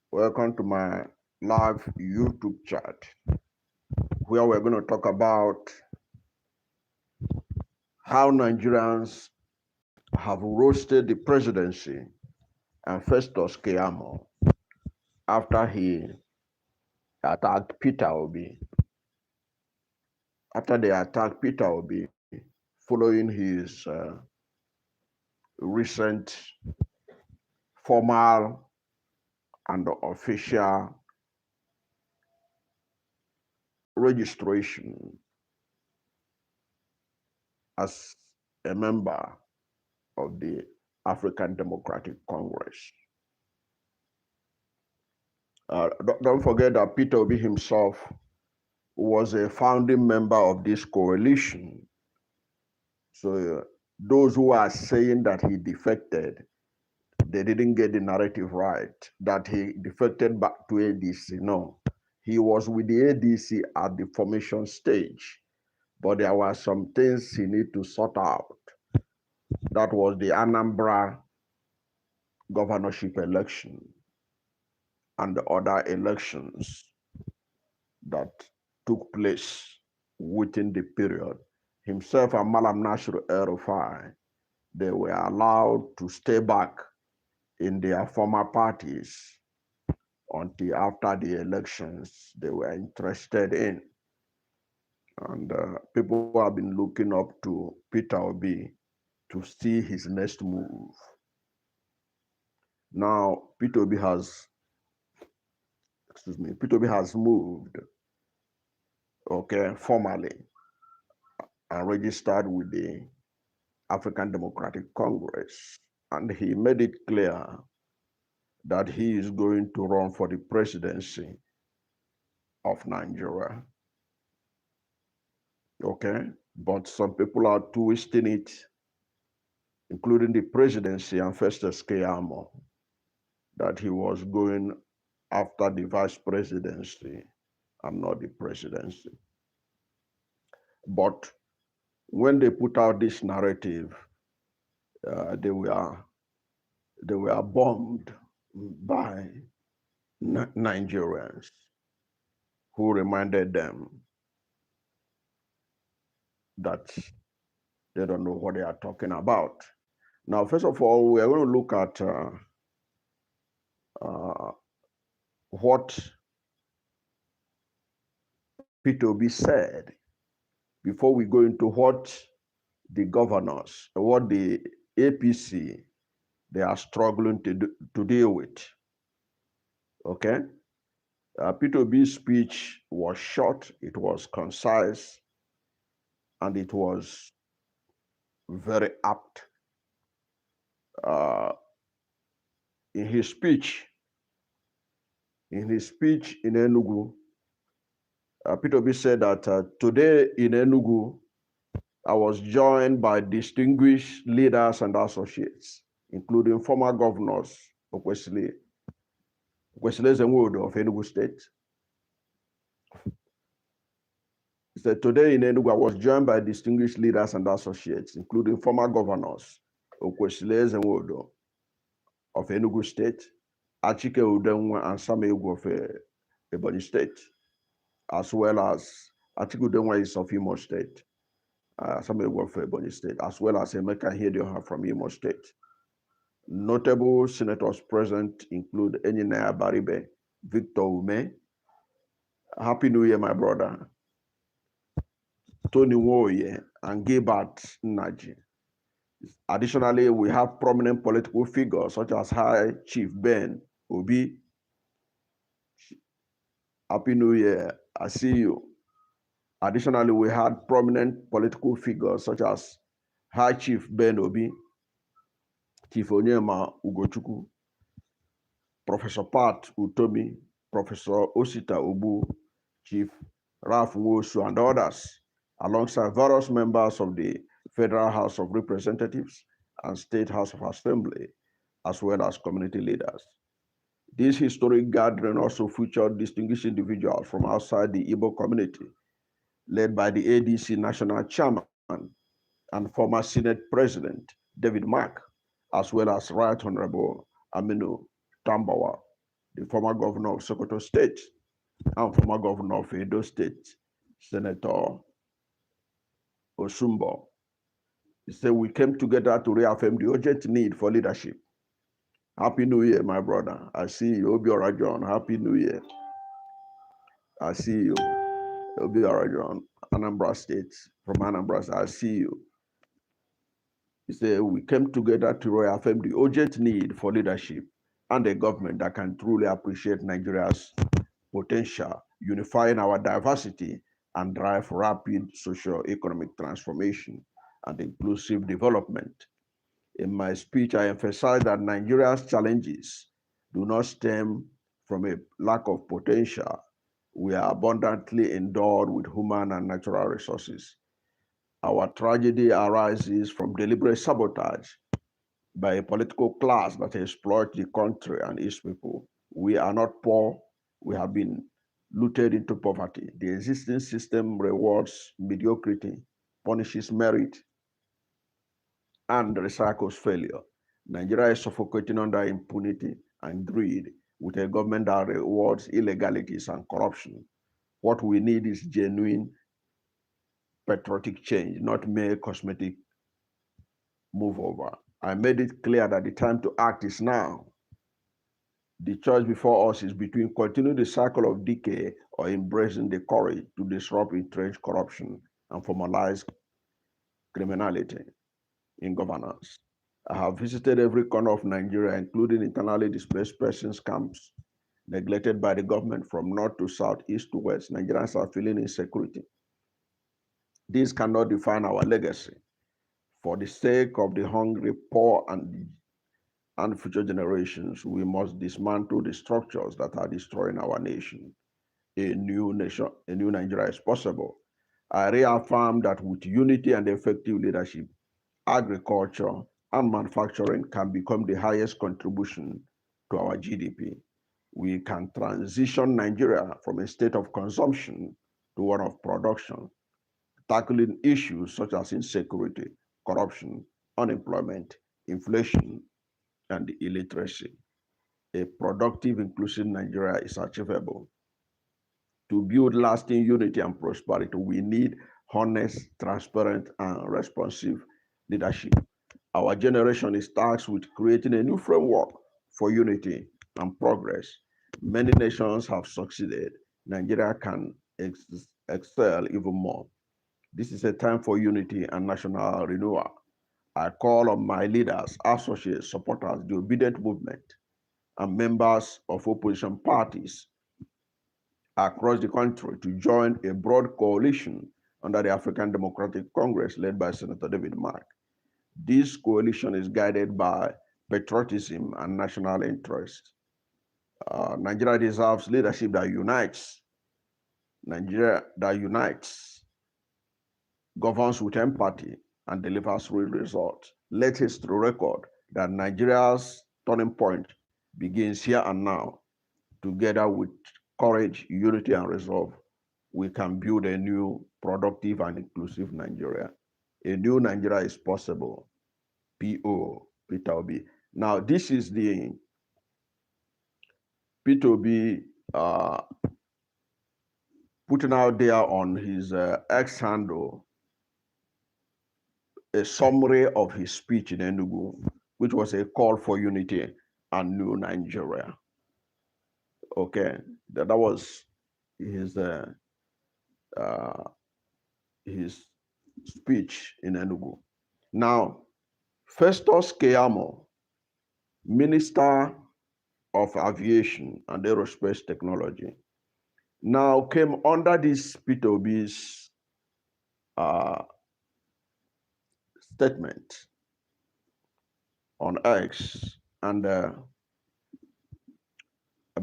Welcome to my live YouTube chat, where we're going to talk about how Nigerians have roasted the presidency and Festus Keyamo after he attacked Peter Obi. After they attacked Peter Obi, following his recent formal and official registration as a member of the African Democratic Congress. Don't forget that Peter Obi himself was a founding member of this coalition. So those who are saying that he defected, they didn't get the narrative right, that he defected back to ADC. No, he was with the ADC at the formation stage, but there were some things he needed to sort out. That was the Anambra governorship election and the other elections that took place within the period. Himself and Malam Nasir El-Rufai, they were allowed to stay back in their former parties until after the elections they were interested in. And people have been looking up to Peter Obi to see his next move. Now, Peter Obi has moved, formally and registered with the African Democratic Congress. And he made it clear that he is going to run for the presidency of Nigeria. But some people are twisting it, including the presidency and Festus Keyamo, that he was going after the vice presidency and not the presidency. But when they put out this narrative, they were bombed by Nigerians who reminded them that they don't know what they are talking about. Now, first of all, we are going to look at what Peter Obi said before we go into what the governors, what the APC, they are struggling to deal with. Peter Obi's speech was short, it was concise, and it was very apt. In his speech in Enugu, Peter Obi said that today in Enugu, I was joined by distinguished leaders and associates, including former governors Okwesili Zenwodo of Enugu State. He said, today in Enugu, I was joined by distinguished leaders and associates, including former governors Okwesili Zenwodo of Enugu State, Achike Udenwa and Samegwu of Ebonyi State, as well as Atiku Abubakar is of Imo State, Samegwu of Ebonyi State, as well as Emeka Ihedioha from Imo State. Notable senators present include Enyinaya Baribe, Victor Ume, Happy New Year, my brother, Tony Woye, and Gilbert Naji. Additionally, we have prominent political figures such as High Chief Ben Obi. Happy New Year, I see you. Additionally, we had prominent political figures such as High Chief Ben Obi, Chief Onyema Ugochukwu, Professor Pat Utomi, Professor Osita Obu, Chief Ralph Nwosu, and others, alongside various members of the Federal House of Representatives and State House of Assembly, as well as community leaders. This historic gathering also featured distinguished individuals from outside the Igbo community, led by the ADC National Chairman and former Senate President David Mark, as well as Right Honorable Aminu Tambawa, the former governor of Sokoto State and former governor of Edo State, Senator Osumbo. He said, we came together to reaffirm the urgent need for leadership. Happy New Year, my brother. I see you, Obi Orajon. Happy New Year. I see you, Obi Orajon, Anambra State, from Anambra State. I see you. He said, we came together to reaffirm the urgent need for leadership and a government that can truly appreciate Nigeria's potential, unifying our diversity and drive rapid socio-economic transformation and inclusive development. In my speech, I emphasized that Nigeria's challenges do not stem from a lack of potential. We are abundantly endowed with human and natural resources. Our tragedy arises from deliberate sabotage by a political class that exploits the country and its people. We are not poor. We have been looted into poverty. The existing system rewards mediocrity, punishes merit, and recycles failure. Nigeria is suffocating under impunity and greed with a government that rewards illegalities and corruption. What we need is genuine patriotic change, not mere cosmetic move over. I made it clear that the time to act is now. The choice before us is between continuing the cycle of decay or embracing the courage to disrupt entrenched corruption and formalize criminality in governance. I have visited every corner of Nigeria, including internally displaced persons camps, neglected by the government from north to south, east to west. Nigerians are feeling insecurity. This cannot define our legacy. For the sake of the hungry, poor, and future generations, we must dismantle the structures that are destroying our nation. A new Nigeria is possible. I reaffirm that with unity and effective leadership, agriculture and manufacturing can become the highest contribution to our GDP. We can transition Nigeria from a state of consumption to one of production, tackling issues such as insecurity, corruption, unemployment, inflation, and illiteracy. A productive, inclusive Nigeria is achievable. To build lasting unity and prosperity, we need honest, transparent, and responsive leadership. Our generation is tasked with creating a new framework for unity and progress. Many nations have succeeded. Nigeria can excel even more. This is a time for unity and national renewal. I call on my leaders, associates, supporters, the obedient movement, and members of opposition parties across the country to join a broad coalition under the African Democratic Congress led by Senator David Mark. This coalition is guided by patriotism and national interest. Nigeria deserves leadership that unites. Nigeria that unites, governs with empathy, and delivers real results. Let history record that Nigeria's turning point begins here and now. Together with courage, unity, and resolve, we can build a new, productive, and inclusive Nigeria. A new Nigeria is possible. P.O. Peter Obi. Now, this is the Peter Obi putting out there on his X handle a summary of his speech in Enugu, which was a call for unity and new Nigeria. Okay, that was his speech in Enugu. Now, Festus Keyamo, Minister of Aviation and Aerospace Technology, now came under this Peter Obi's statement on X, and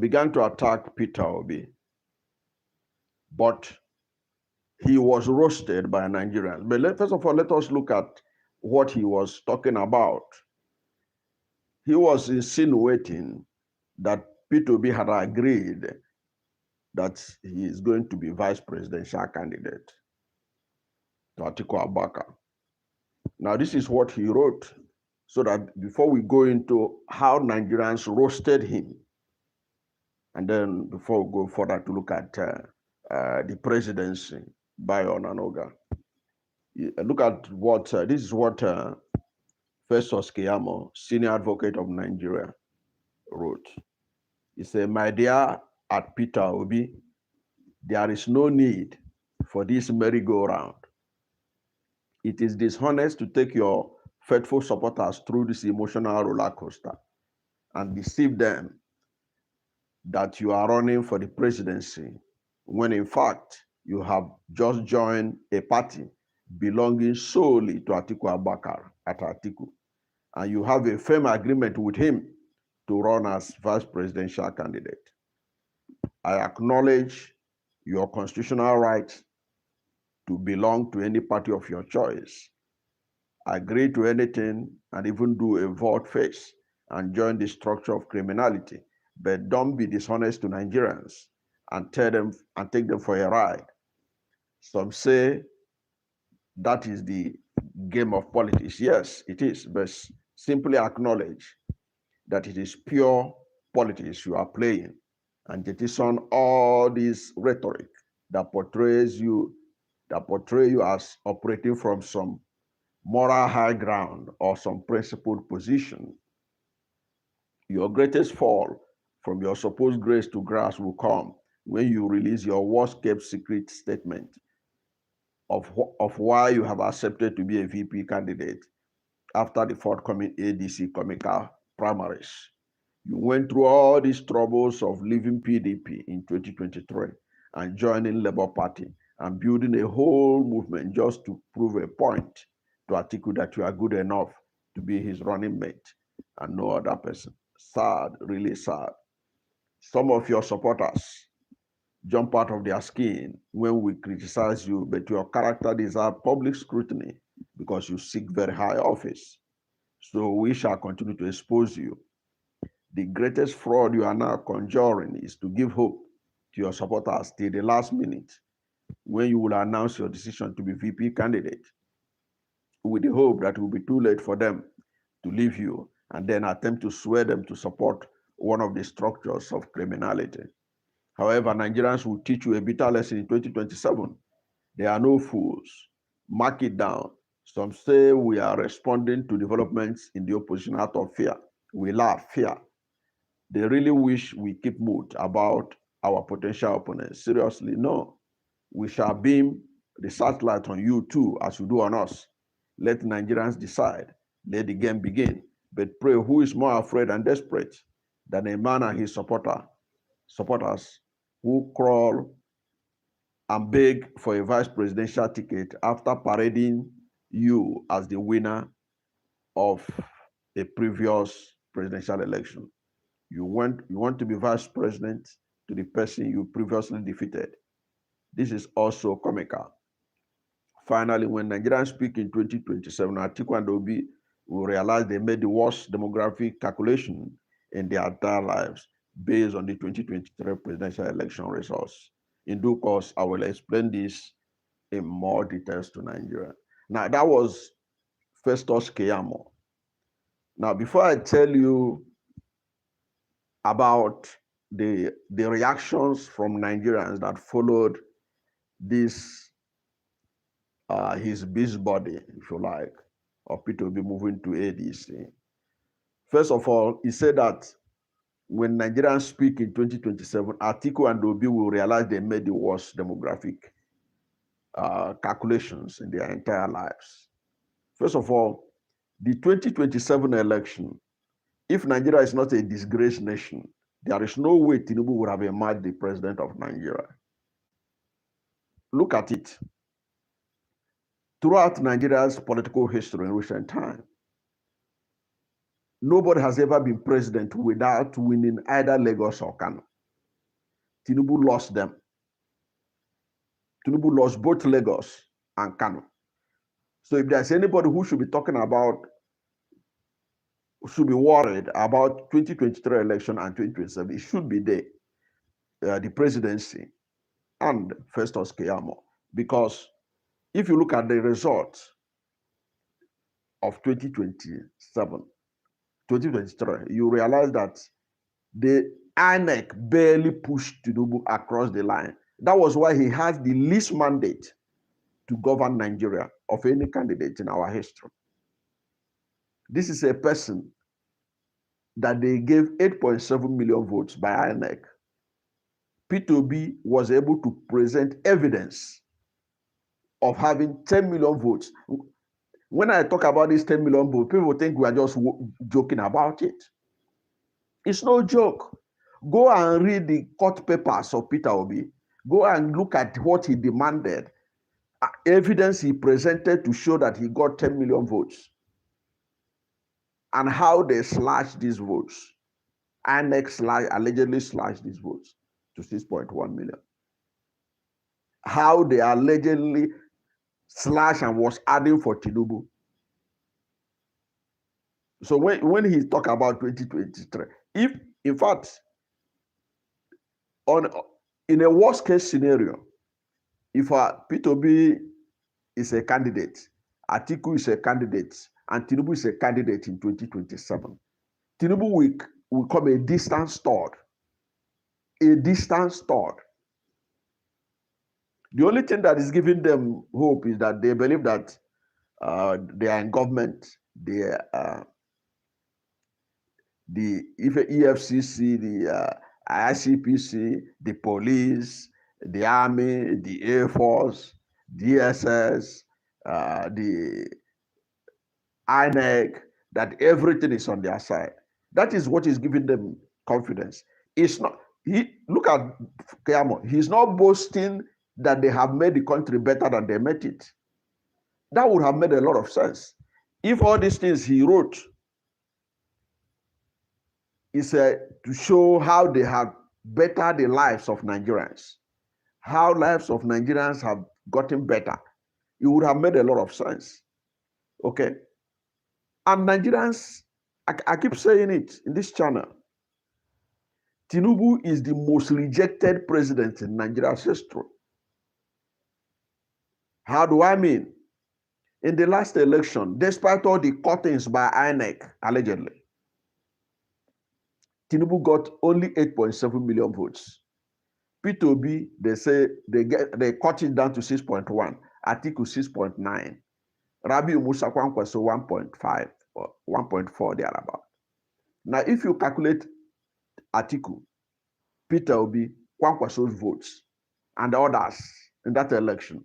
began to attack Peter Obi. But he was roasted by Nigerians. But first of all, let us look at what he was talking about. He was insinuating that Peter Obi had agreed that he is going to be vice presidential candidate to Atiku Abubakar. Now, this is what he wrote, so that before we go into how Nigerians roasted him, And then before we go further to look at the presidency, Bayo Onanuga, look at what, this is what Festus Keyamo, senior advocate of Nigeria, wrote. He said, "My dear at Peter Obi, there is no need for this merry-go-round. It is dishonest to take your faithful supporters through this emotional roller coaster and deceive them that you are running for the presidency, when in fact you have just joined a party belonging solely to Atiku Abubakar at Atiku, and you have a firm agreement with him to run as vice presidential candidate. I acknowledge your constitutional right to belong to any party of your choice. Agree to anything and even do a vote face and join the structure of criminality, but don't be dishonest to Nigerians and tell them and take them for a ride. Some say that is the game of politics. Yes, it is, but simply acknowledge that it is pure politics you are playing, and it is on all this rhetoric that portray you as operating from some moral high ground or some principled position. Your greatest fall from your supposed grace to grass will come when you release your worst kept secret statement of why you have accepted to be a VP candidate after the forthcoming ADC comical primaries. You went through all these troubles of leaving PDP in 2023 and joining Labour Party and building a whole movement just to prove a point to Atiku that you are good enough to be his running mate and no other person. Sad, really sad. Some of your supporters jump out of their skin when we criticize you, but your character deserves public scrutiny because you seek very high office. So we shall continue to expose you. The greatest fraud you are now conjuring is to give hope to your supporters till the last minute when you will announce your decision to be VP candidate, with the hope that it will be too late for them to leave you and then attempt to sway them to support one of the structures of criminality. However, Nigerians will teach you a bitter lesson in 2027. They are no fools. Mark it down. Some say we are responding to developments in the opposition out of fear. We laugh, fear. They really wish we keep mute about our potential opponents. Seriously, no. We shall beam the satellite on you too, as you do on us. Let Nigerians decide. Let the game begin. But pray, who is more afraid and desperate than a man and his supporters who crawl and beg for a vice presidential ticket after parading you as the winner of a previous presidential election? You want to be vice president to the person you previously defeated. This is also comical. Finally, when Nigerians speak in 2027, Atiku and Obi will realize they made the worst demographic calculation in their entire lives based on the 2023 presidential election results. In due course, I will explain this in more details to Nigeria. Now, that was Festus Keyamo. Now, before I tell you about the reactions from Nigerians that followed this, his busybody, if you like, of Peter Obi moving to ADC. First of all, he said that when Nigerians speak in 2027, Atiku and Obi will realize they made the worst demographic calculations in their entire lives. First of all, the 2027 election, if Nigeria is not a disgraced nation, there is no way Tinubu would have emerged the president of Nigeria. Look at it. Throughout Nigeria's political history in recent time, nobody has ever been president without winning either Lagos or Kano. Tinubu lost them. Tinubu lost both Lagos and Kano. So if there's anybody who should be talking about, should be worried about 2023 election and 2027, it should be the presidency and Festus Keyamo. Because if you look at the results of 2023, you realize that INEC barely pushed Tinubu across the line. That was why he has the least mandate to govern Nigeria of any candidate in our history. This is a person that they gave 8.7 million votes by INEC. Peter Obi was able to present evidence of having 10 million votes. When I talk about these 10 million votes, people think we are just joking about it. It's no joke. Go and read the court papers of Peter Obi. Go and look at what he demanded, evidence he presented to show that he got 10 million votes, and how they slashed these votes. INEC allegedly slashed these votes to 6.1 million. How they allegedly slashed and was adding for Tinubu. So when he talk about 2023, if in fact, in a worst case scenario, if Peter Obi is a candidate, Atiku is a candidate, and Tinubu is a candidate in 2027, Tinubu will come a distant third. A distant third. The only thing that is giving them hope is that they believe that they are in government. The EFCC, the ICPC, the police, the army, the Air Force, DSS, the INEC, that everything is on their side. That is what is giving them confidence. It's not. Look at Keyamo. He's not boasting that they have made the country better than they made it. That would have made a lot of sense. If all these things he wrote is to show how they have bettered the lives of Nigerians, how lives of Nigerians have gotten better, it would have made a lot of sense. Okay? And Nigerians, I keep saying it in this channel, Tinubu is the most rejected president in Nigeria's history. How do I mean? In the last election, despite all the cuttings by INEC, allegedly, Tinubu got only 8.7 million votes. Peter Obi, they say they cut it down to 6.1, Atiku 6.9, Rabiu Musa Kwankwaso 1.5 or 1.4 thereabout. Now, if you calculate Atiku, Peter Obi, Kwankwaso's votes, and others in that election,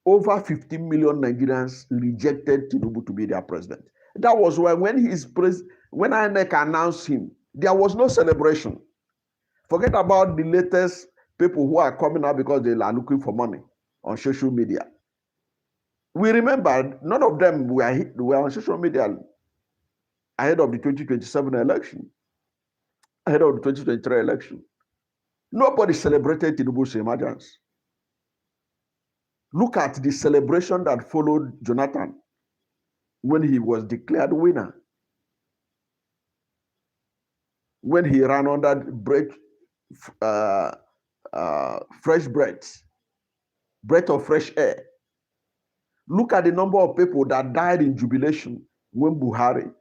over 15 million Nigerians rejected Tinubu to be their president. That was why when INEC announced him, there was no celebration. Forget about the latest people who are coming out because they are looking for money on social media. We remember none of them were on social media ahead of the 2027 election, ahead of the 2023 election. Nobody celebrated Tinubu's emergence. Look at the celebration that followed Jonathan when he was declared winner. When he ran under fresh breath of fresh air. Look at the number of people that died in jubilation when Buhari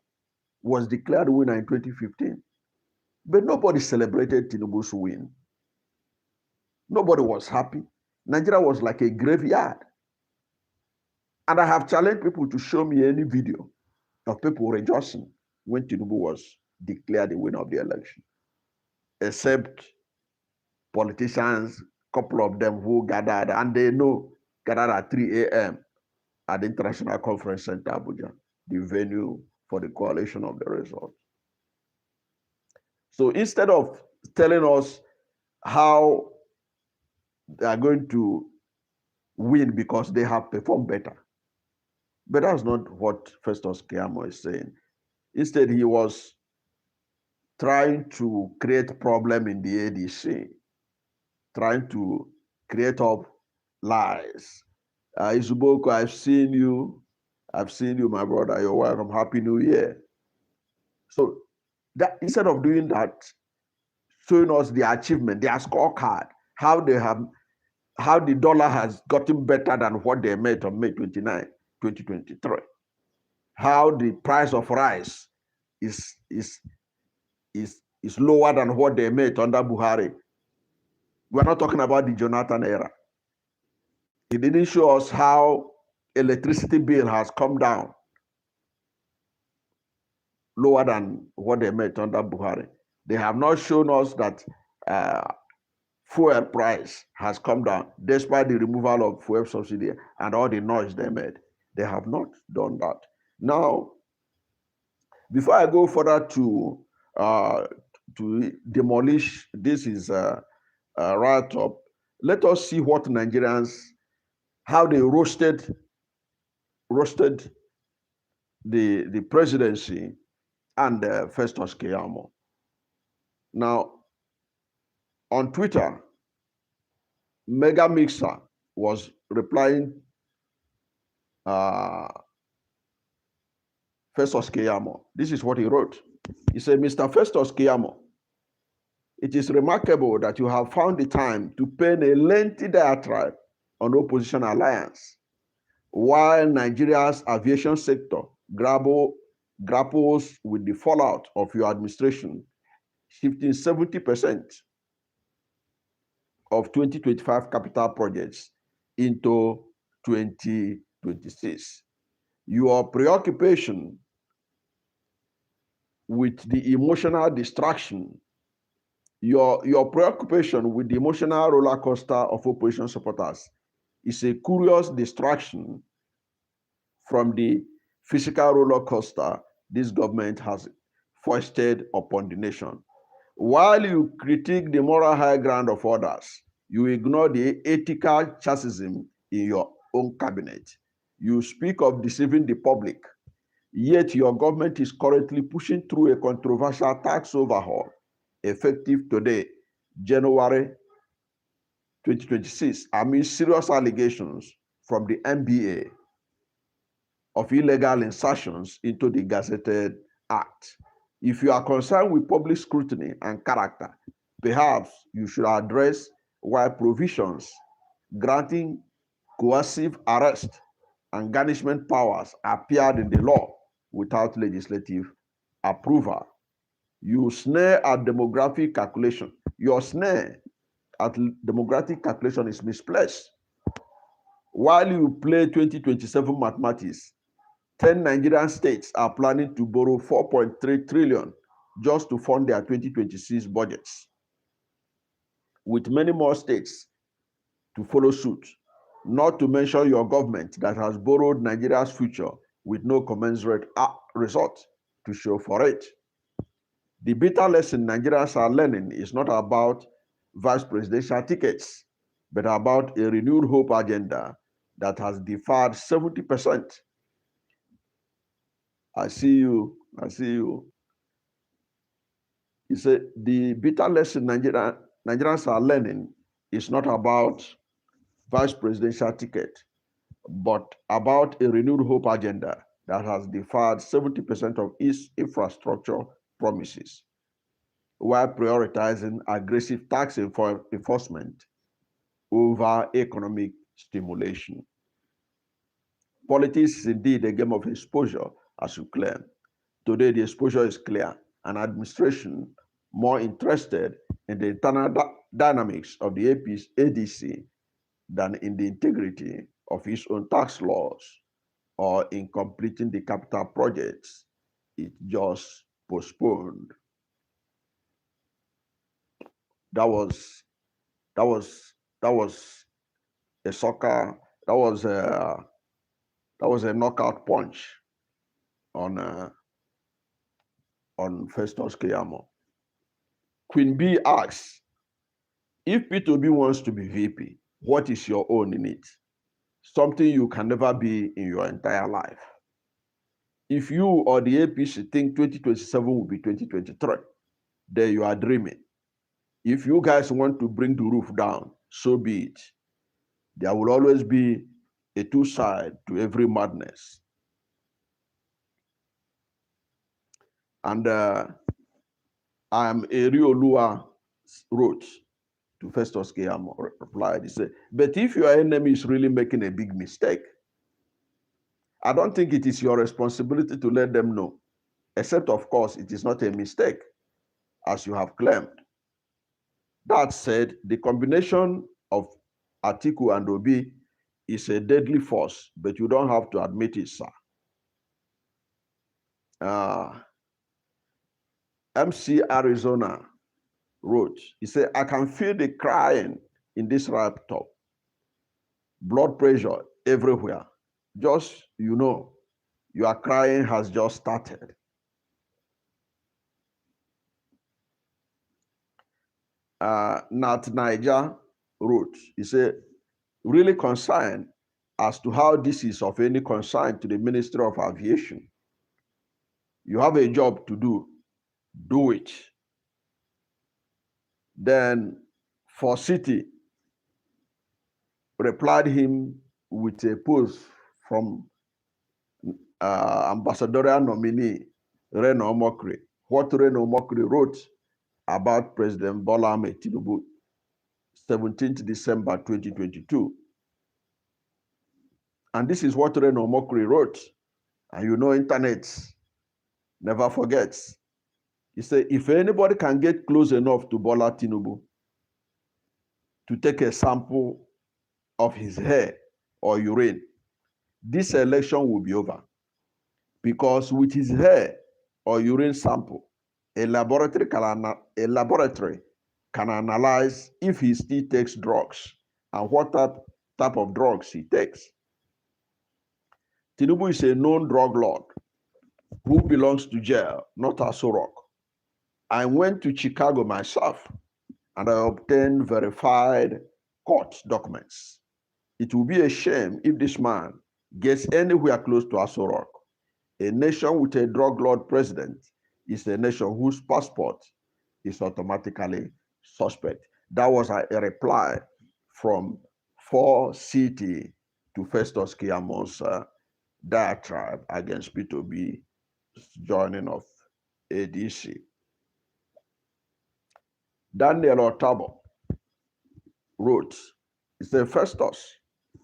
was declared winner in 2015. But nobody celebrated Tinubu's win. Nobody was happy. Nigeria was like a graveyard. And I have challenged people to show me any video of people rejoicing when Tinubu was declared the winner of the election. Except politicians, a couple of them who gathered, and they know, gathered at 3 a.m. at the International Conference Center, Abuja, the venue for the coalition of the result. So instead of telling us how they are going to win because they have performed better, but that's not what Festus Keyamo is saying. Instead, he was trying to create problem in the ADC, trying to create up lies. Izuboko, I've seen you, my brother. You're welcome. Happy New Year. So that instead of doing that, showing us the achievement, their scorecard, how the dollar has gotten better than what they made on May 29, 2023. How the price of rice is is lower than what they made under Buhari. We're not talking about the Jonathan era. He didn't show us how electricity bill has come down lower than what they made under Buhari. They have not shown us that fuel price has come down despite the removal of fuel subsidy and all the noise they made. They have not done that. Now, before I go further to demolish this is write-up, let us see what Nigerians, how they roasted the presidency and Festus Keyamo. Now, on Twitter, Mega Mixer was replying Festus Keyamo. This is what he wrote. He said, Mr. Festus Keyamo, it is remarkable that you have found the time to pen a lengthy diatribe on opposition alliance, while Nigeria's aviation sector grapples with the fallout of your administration, shifting 70% of 2025 capital projects into 2026. Your preoccupation with the emotional distraction, your preoccupation with the emotional roller coaster of opposition supporters is a curious distraction from the physical roller coaster this government has foisted upon the nation. While you critique the moral high ground of others, you ignore the ethical chastism in your own cabinet. You speak of deceiving the public, yet your government is currently pushing through a controversial tax overhaul effective today, January 2026, amid serious allegations from the NBA of illegal insertions into the Gazetted Act. If you are concerned with public scrutiny and character, perhaps you should address why provisions granting coercive arrest and garnishment powers appeared in the law without legislative approval. You snare at demographic calculation. Your snare at demographic calculation is misplaced. While you play 2027 mathematics, 10 Nigerian states are planning to borrow 4.3 trillion just to fund their 2026 budgets, with many more states to follow suit, not to mention your government that has borrowed Nigeria's future with no commensurate result to show for it. The bitter lesson Nigerians are learning is not about vice presidential tickets, but about a renewed hope agenda that has deferred 70%. I see you. He said, the bitter lesson Nigerians are learning is not about vice presidential ticket, but about a renewed hope agenda that has deferred 70% of its infrastructure promises, while prioritizing aggressive tax enforcement over economic stimulation. Politics is indeed a game of exposure, as you claim. Today, the exposure is clear. An administration more interested in the internal dynamics of the ADC than in the integrity of its own tax laws or in completing the capital projects it just postponed. That was a soccer. That was a knockout punch on Festus Keyamo. Queen B asks, if Peter Obi wants to be VP, what is your own in it? Something you can never be in your entire life. If you or the APC think 2027 will be 2023, then you are dreaming. If you guys want to bring the roof down, so be it. There will always be a two side to every madness. And I am Eriolua wrote to Festus Keyamo, replied, he said, but if your enemy is really making a big mistake, I don't think it is your responsibility to let them know, except of course, it is not a mistake. as you have claimed. That said, the combination of Atiku and Obi is a deadly force, but you don't have to admit it, sir. MC Arizona wrote, he said, I can feel the crying in this laptop. Blood pressure everywhere. Just, your crying has just started. Nat Niger wrote, he said, really concerned as to how this is of any concern to the Ministry of Aviation. You have a job to do it. Then For City replied him with a post from ambassadorial nominee Reno Omokri. What Reno Omokri wrote about President Bola Ahmed Tinubu, 17th December 2022. And this is what Reno Omokri wrote. And internet never forgets. He said, if anybody can get close enough to Bola Tinubu to take a sample of his hair or urine, this election will be over. Because with his hair or urine sample, a laboratory can analyze if he still takes drugs and what type of drugs he takes. Tinubu is a known drug lord who belongs to jail, not Aso Rock. I went to Chicago myself and I obtained verified court documents. It will be a shame if this man gets anywhere close to Aso Rock. A nation with a drug lord president is a nation whose passport is automatically suspect. That was a reply from 4CT to Festus Keyamo's diatribe against Peter Obi joining of ADC. Daniel Otabo wrote, he said, Festus,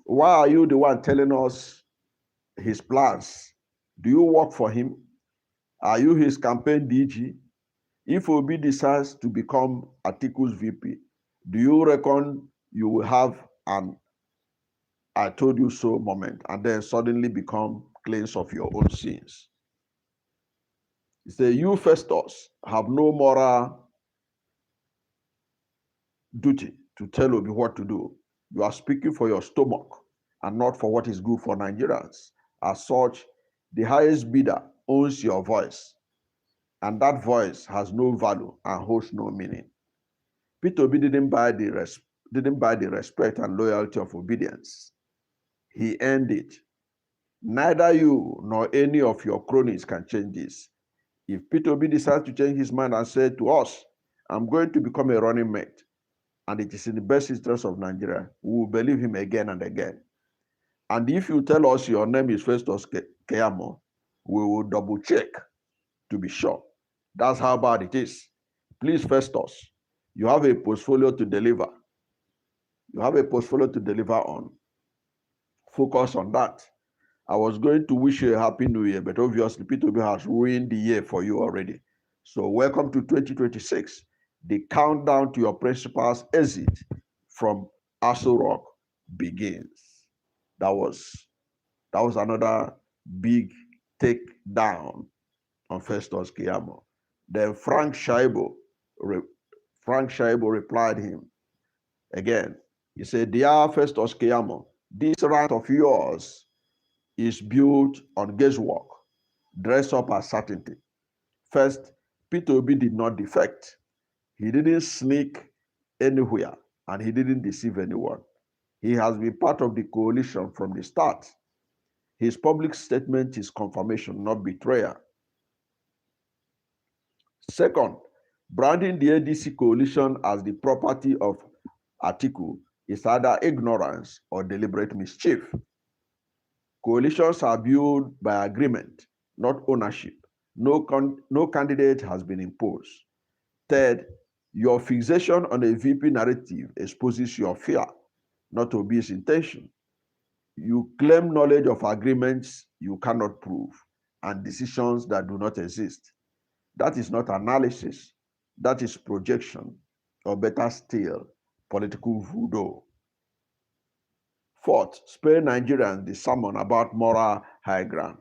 why are you the one telling us his plans? Do you work for him? Are you his campaign DG? If Obi decides to become Atiku's VP, do you reckon you will have an I told you so moment and then suddenly become cleansed of your own sins? He said, you, Festus, have no moral duty to tell Obi what to do. You are speaking for your stomach and not for what is good for Nigerians. As such, the highest bidder owns your voice, and that voice has no value and holds no meaning. Peter Obi didn't buy the respect and loyalty of obedience. He earned it. Neither you nor any of your cronies can change this. If Peter Obi decides to change his mind and say to us, I'm going to become a running mate, and it is in the best interest of Nigeria, we will believe him again and again. And if you tell us your name is Festus Keyamo, we will double check to be sure. That's how bad it is. Please, Festus, you have a portfolio to deliver. You have a portfolio to deliver on. Focus on that. I was going to wish you a happy new year, but obviously Peter Obi has ruined the year for you already. So welcome to 2026. The countdown to your principal's exit from Aso Rock begins. That was another big takedown on Festus Keyamo. Then Frank Shaibo replied him again. He said, dear Festus Keyamo, this rant of yours is built on guesswork, dress up as certainty. First, Peter Obi did not defect. He didn't sneak anywhere, and he didn't deceive anyone. He has been part of the coalition from the start. His public statement is confirmation, not betrayal. Second, branding the ADC coalition as the property of Atiku is either ignorance or deliberate mischief. Coalitions are built by agreement, not ownership. No candidate has been imposed. Third, your fixation on a VP narrative exposes your fear, not Obi's intention. You claim knowledge of agreements you cannot prove and decisions that do not exist. That is not analysis. That is projection, or better still, political voodoo. Fourth, spare Nigerians the sermon about moral high ground.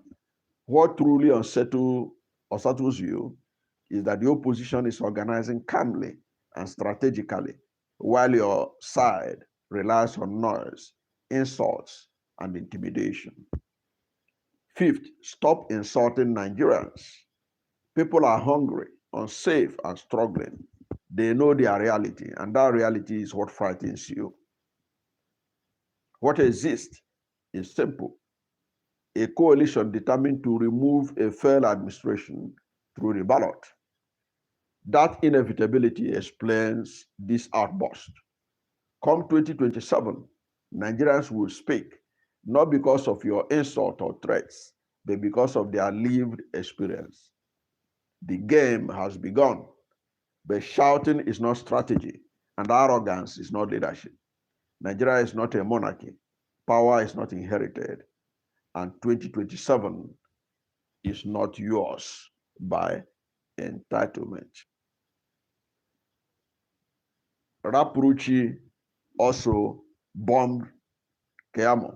What truly unsettles you is that the opposition is organizing calmly and strategically, while your side relies on noise, insults, and intimidation. Fifth, stop insulting Nigerians. People are hungry, unsafe, and struggling. They know their reality, and that reality is what frightens you. What exists is simple: a coalition determined to remove a failed administration through the ballot. That inevitability explains this outburst. Come 2027, Nigerians will speak, not because of your insult or threats, but because of their lived experience. The game has begun, but shouting is not strategy, and arrogance is not leadership. Nigeria is not a monarchy. Power is not inherited, and 2027 is not yours by entitlement. Rapuruchi also bombed Keyamo.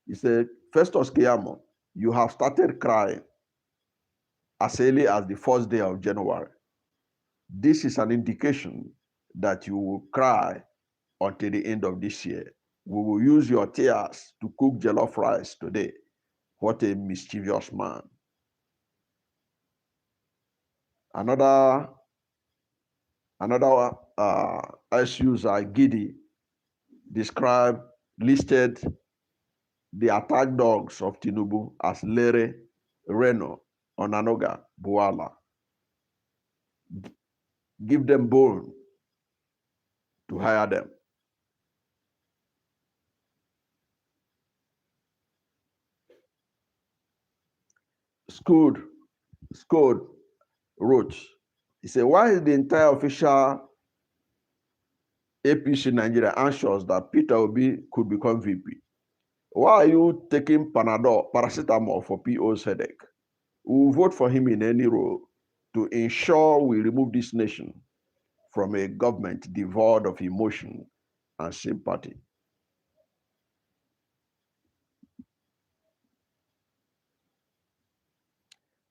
He said, Festus Keyamo, you have started crying as early as the first day of January. This is an indication that you will cry until the end of this year. We will use your tears to cook jollof rice today. What a mischievous man. Another user, Gidi, listed the attack dogs of Tinubu as Lere, Reno, Onanuga, Buala. Give them bone to hire them. Scud wrote, he said, why is the entire official APC Nigeria anxious that Peter Obi could become VP? Why are you taking paracetamol for PO's headache? We will vote for him in any role to ensure we remove this nation from a government devoid of emotion and sympathy.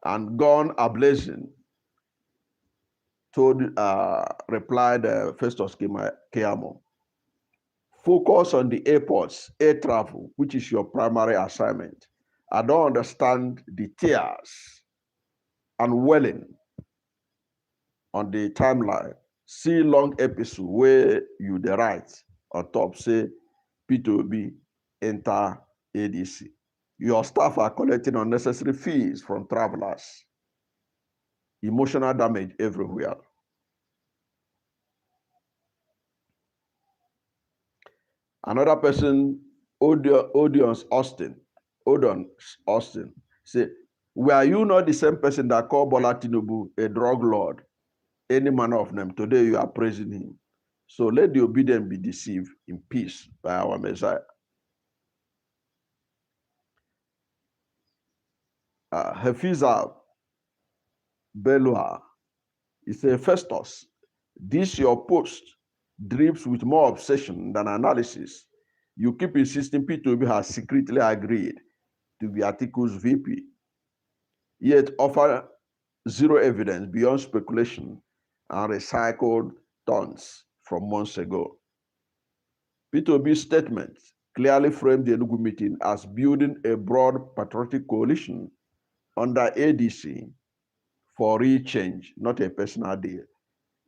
And Gone Ablazing replied Festus Keyamo, focus on the airports, air travel, which is your primary assignment. I don't understand the tears and welling on the timeline. See long episode where you the right on top say Peter Obi enter ADC. Your staff are collecting unnecessary fees from travelers. Emotional damage everywhere. Another person, Odion's Austin, say, were you not the same person that called Bola Tinubu a drug lord? Any manner of them. Today you are praising him. So let the obedient be deceived in peace by our Messiah. Hafiza Belua, he said, Festus, this your post drips with more obsession than analysis. You keep insisting Peter Obi has secretly agreed to be Atiku's VP, yet offer zero evidence beyond speculation and recycled tons from months ago. Peter Obi's statement clearly framed the Enugu meeting as building a broad patriotic coalition under ADC for real change, not a personal deal.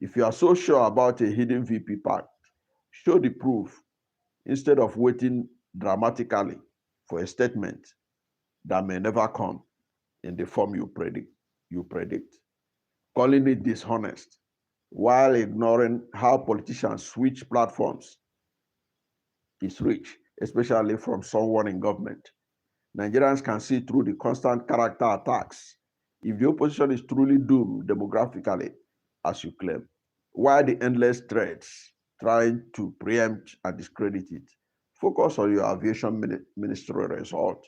If you are so sure about a hidden VP pact, show the proof instead of waiting dramatically for a statement that may never come in the form you predict. Calling it dishonest while ignoring how politicians switch platforms is rich, especially from someone in government. Nigerians can see through the constant character attacks if the opposition is truly doomed demographically, as you claim. Why the endless threats trying to preempt and discredit it? Focus on your aviation ministerial result.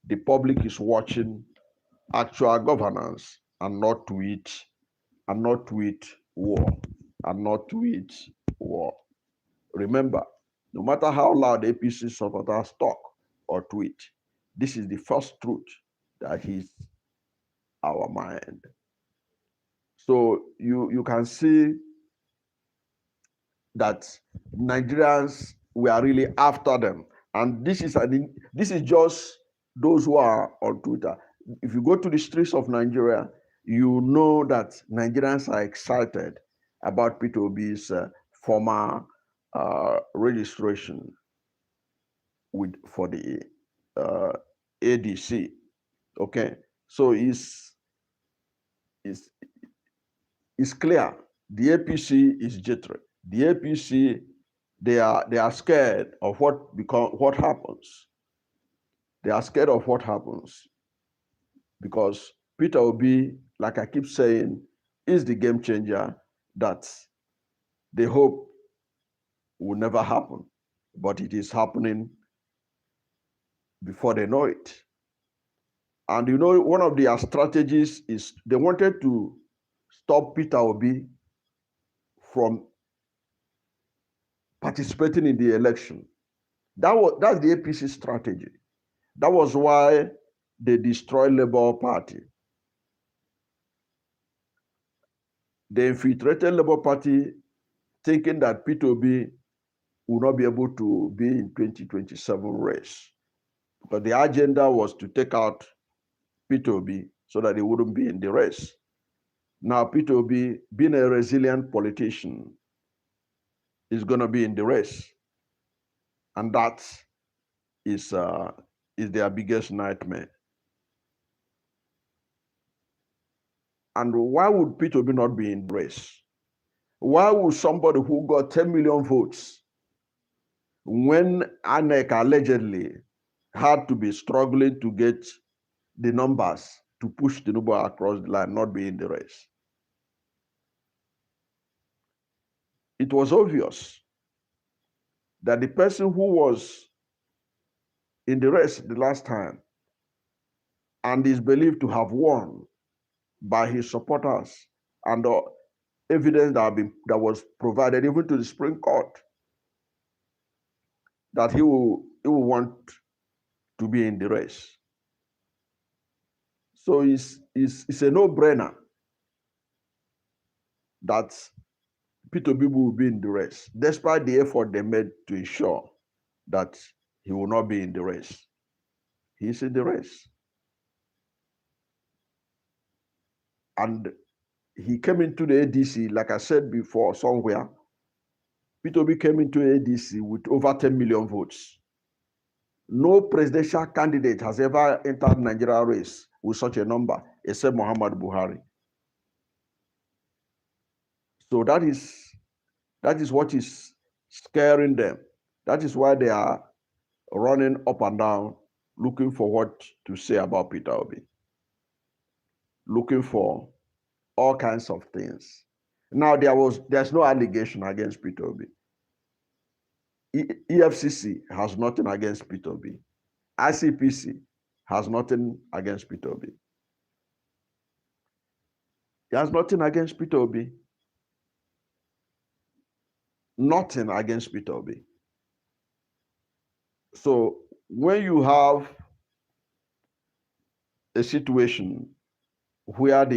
The public is watching actual governance and not tweet war and not tweet war. Remember, no matter how loud APC supporters talk or tweet, this is the first truth that hits our mind. So you can see that Nigerians, we are really after them. And this is just those who are on Twitter. If you go to the streets of Nigeria, you know that Nigerians are excited about Peter Obi's former registration for the ADC. Okay, so it's clear the APC is jittery. The APC, they are scared of what happens. They are scared of what happens because Peter Obi, like I keep saying, is the game changer that they hope will never happen, but it is happening before they know it. And you know, one of their strategies is they wanted to stop Peter Obi from participating in the election. That's the APC strategy. That was why they destroyed Labour Party. They infiltrated Labour Party thinking that Peter Obi will not be able to be in 2027 race. But the agenda was to take out Peter Obi so that he wouldn't be in the race. Now, Peter Obi, being a resilient politician, is going to be in the race. And that is their biggest nightmare. And why would Peter Obi not be in the race? Why would somebody who got 10 million votes, when INEC allegedly had to be struggling to get the numbers to push Tinubu across the line, not be in the race? It was obvious that the person who was in the race the last time and is believed to have won by his supporters and the evidence that was provided even to the Supreme Court, that he will want to be in the race. So it's a no-brainer that Peter Obi will be in the race, despite the effort they made to ensure that he will not be in the race. He's in the race. And he came into the ADC, like I said before, somewhere. Peter Obi came into ADC with over 10 million votes. No presidential candidate has ever entered Nigeria race with such a number, except Muhammad Buhari. So that is what is scaring them. That is why they are running up and down, looking for what to say about Peter Obi, looking for all kinds of things. Now, there's no allegation against Peter Obi. EFCC has nothing against Peter Obi. ICPC has nothing against Peter Obi. He has nothing against Peter Obi. Nothing against Peter Obi. So when you have a situation where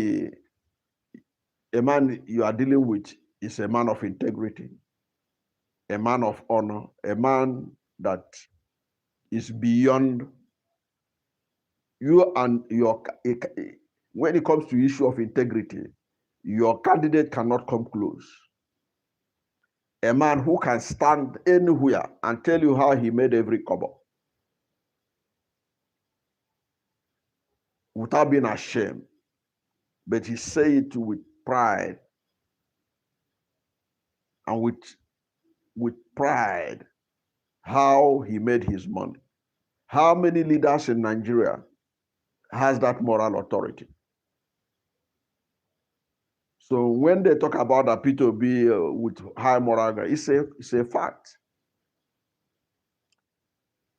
a man you are dealing with is a man of integrity, a man of honor, a man that is beyond you and when it comes to issue of integrity, your candidate cannot come close. A man who can stand anywhere and tell you how he made every kobo without being ashamed, but he say it with pride and with pride how he made his money. How many leaders in Nigeria has that moral authority? So when they talk about that Peter Obi with high moral ground, it's a fact.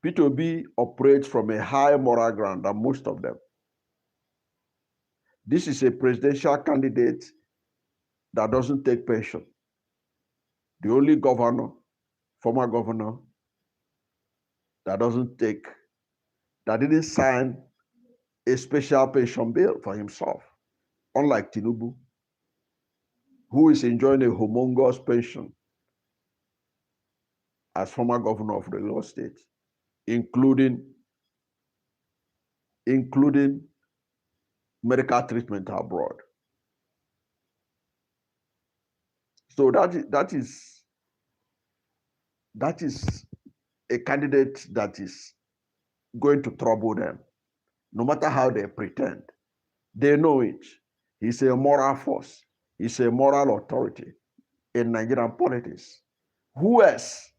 Peter Obi operates from a high moral ground than most of them. This is a presidential candidate that doesn't take pension. The only governor, former governor, that didn't sign a special pension bill for himself, unlike Tinubu, who is enjoying a humongous pension as former governor of the Lagos State, including medical treatment abroad. So that is a candidate that is going to trouble them, no matter how they pretend. They know it. He's a moral force. He's a moral authority in Nigerian politics. Who else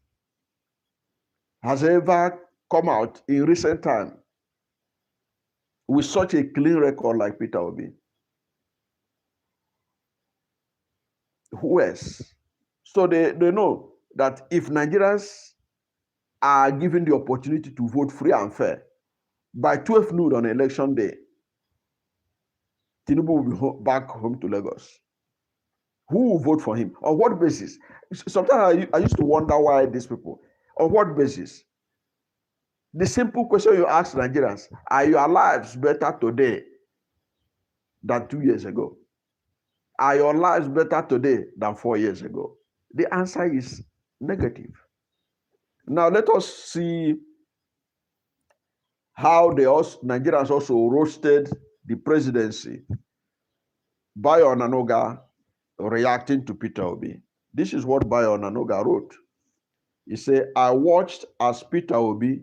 has ever come out in recent time with such a clean record like Peter Obi? Who else? So they know that if Nigerians are given the opportunity to vote free and fair, by 12 noon on election day, Tinubu will be back home to Lagos. Who will vote for him? On what basis? Sometimes I used to wonder why these people. On what basis? The simple question you ask Nigerians, are your lives better today than 2 years ago? Are your lives better today than 4 years ago? The answer is negative. Now let us see how Nigerians also roasted the presidency. Bayo Onanuga reacting to Peter Obi. This is what Bayo Onanuga wrote. He said, I watched as Peter Obi,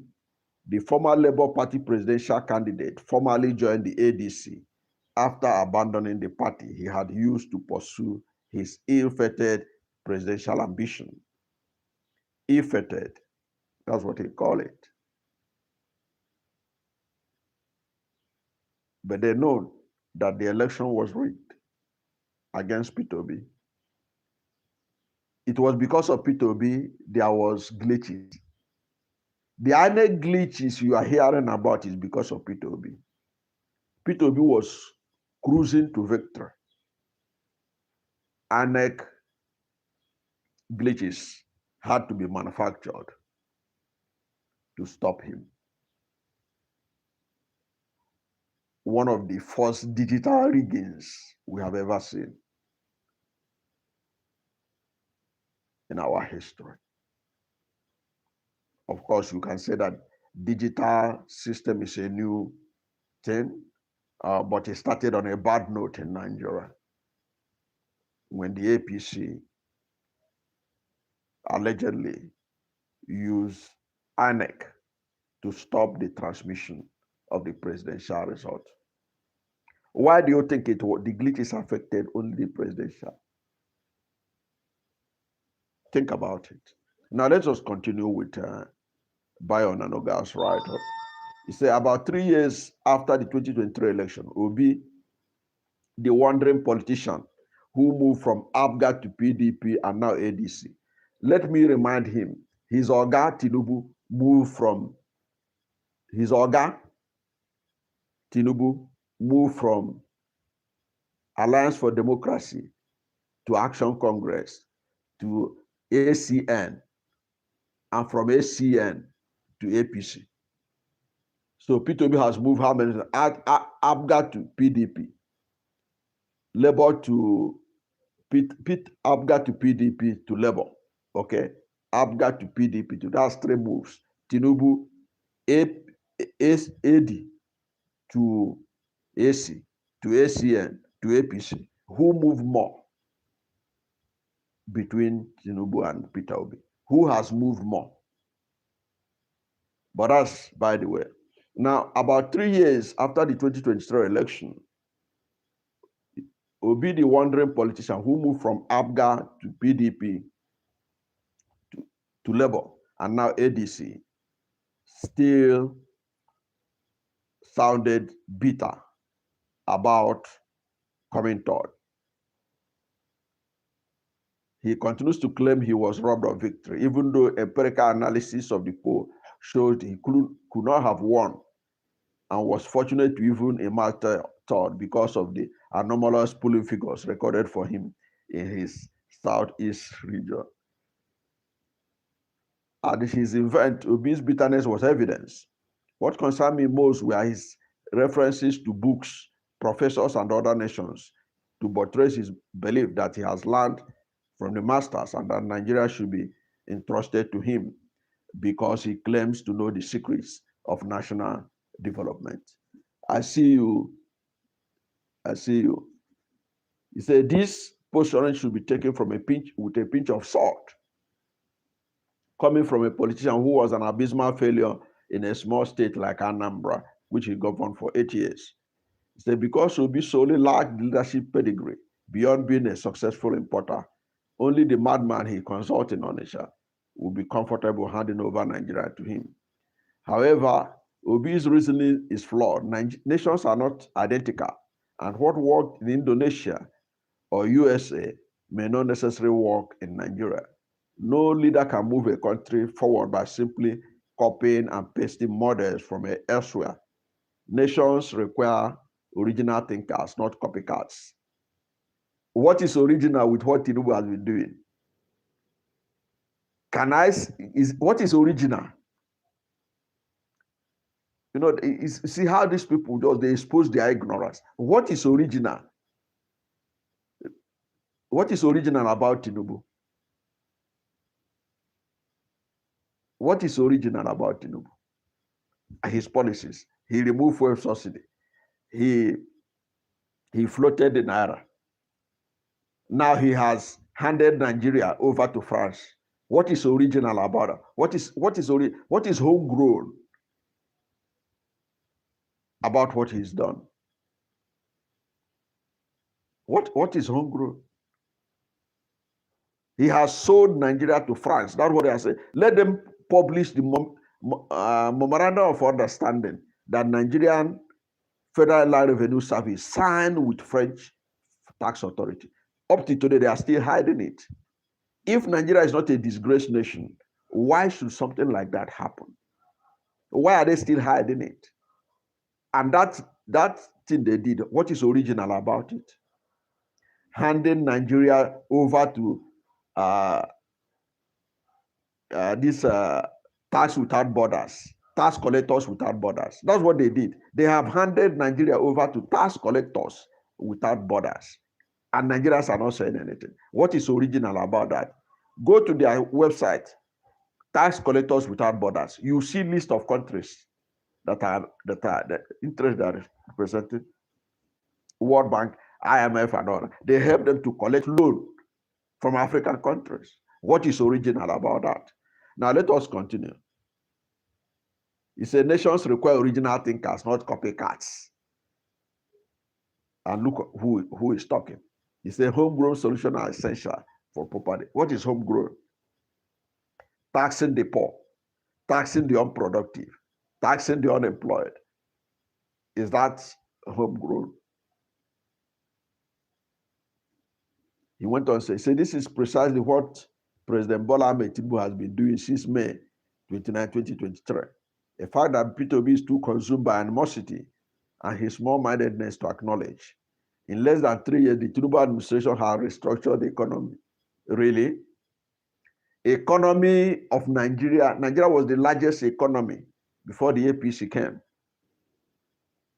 the former Labour Party presidential candidate, formally joined the ADC after abandoning the party he had used to pursue his ill-fated presidential ambition. Ill-fated, that's what he called it. But they know that the election was rigged against Peter Obi. It was because of Peter Obi there was glitches. The other glitches you are hearing about is because of Peter Obi. Peter Obi was cruising to victory. INEC glitches had to be manufactured to stop him. One of the first digital riggings we have ever seen in our history. Of course, you can say that digital system is a new thing, but it started on a bad note in Nigeria when the APC allegedly used INEC to stop the transmission of the presidential result. Why do you think the glitches affected only the presidential? Think about it. Now let us continue with Bayo Onanuga's write-up. He said about 3 years after the 2023 election, Obi, the wandering politician who moved from ABGA to PDP and now ADC. Let me remind him, his Oga Tinubu moved from Alliance for Democracy to Action Congress to ACN, and from ACN to APC. So Peter Obi has moved how many? ABGA to PDP, Labour to ABGA to PDP to Labour. Okay, ABGA to PDP to, that's 3 moves. Tinubu, AD to AC, to ACN, to APC. Who moved more between Tinubu and Peter Obi? Who has moved more? But that's by the way. Now, about 3 years after the 2023 election, Obi, the wandering politician who moved from ABGA to PDP to Labour and now ADC, still sounded bitter about coming third. He continues to claim he was robbed of victory, even though empirical analysis of the poll showed he could not have won and was fortunate to even emerge third because of the anomalous polling figures recorded for him in his southeast region. At his event, Obi's bitterness was evidence. What concerned me most were his references to books, professors, and other nations to buttress his belief that he has learned from the masters and that Nigeria should be entrusted to him because he claims to know the secrets of national development. I see you. I see you. He said this positioning should be taken from with a pinch of salt, coming from a politician who was an abysmal failure in a small state like Anambra, which he governed for 8 years. He said because Obi solely lacked leadership pedigree beyond being a successful importer, only the madman he consulted in Onitsha would be comfortable handing over Nigeria to him. However, Obi's reasoning is flawed. Nations are not identical, and what worked in Indonesia or USA may not necessarily work in Nigeria. No leader can move a country forward by simply copying and pasting models from elsewhere. Nations require original thinkers, not copycats. What is original with what Tinubu has been doing? What is original? You know, see how these people they expose their ignorance. What is original? What is original about Tinubu? What is original about Tinubu? His policies. He removed fuel subsidy. He floated the naira. Now he has handed Nigeria over to France. What is original about it? What is homegrown about what he's done? What is homegrown? He has sold Nigeria to France. That's what I say. Let them publish the memorandum of understanding that Nigerian Federal Land Revenue Service signed with French tax authority. Up to today, they are still hiding it. If Nigeria is not a disgraced nation, why should something like that happen? Why are they still hiding it? And that thing they did, what is original about it? Handing Nigeria over to this tax without borders, tax collectors without borders. That's what they did. They have handed Nigeria over to tax collectors without borders. And Nigerians are not saying anything. What is original about that? Go to their website, tax collectors without borders. You see list of countries that are the interest that are represented. World Bank, IMF, and all. They help them to collect loan from African countries. What is original about that? Now let us continue. He said nations require original thinkers, not copycats. And look who is talking. He said homegrown solutions are essential for property. What is homegrown? Taxing the poor, taxing the unproductive, taxing the unemployed. Is that homegrown? He went on to say, this is precisely what President Bola Ahmed Tinubu has been doing since May 29, 2023. A fact that Peter Obi is too consumed by animosity and his small-mindedness to acknowledge. In less than 3 years, the Tinubu administration has restructured the economy. Really? Economy of Nigeria. Nigeria was the largest economy before the APC came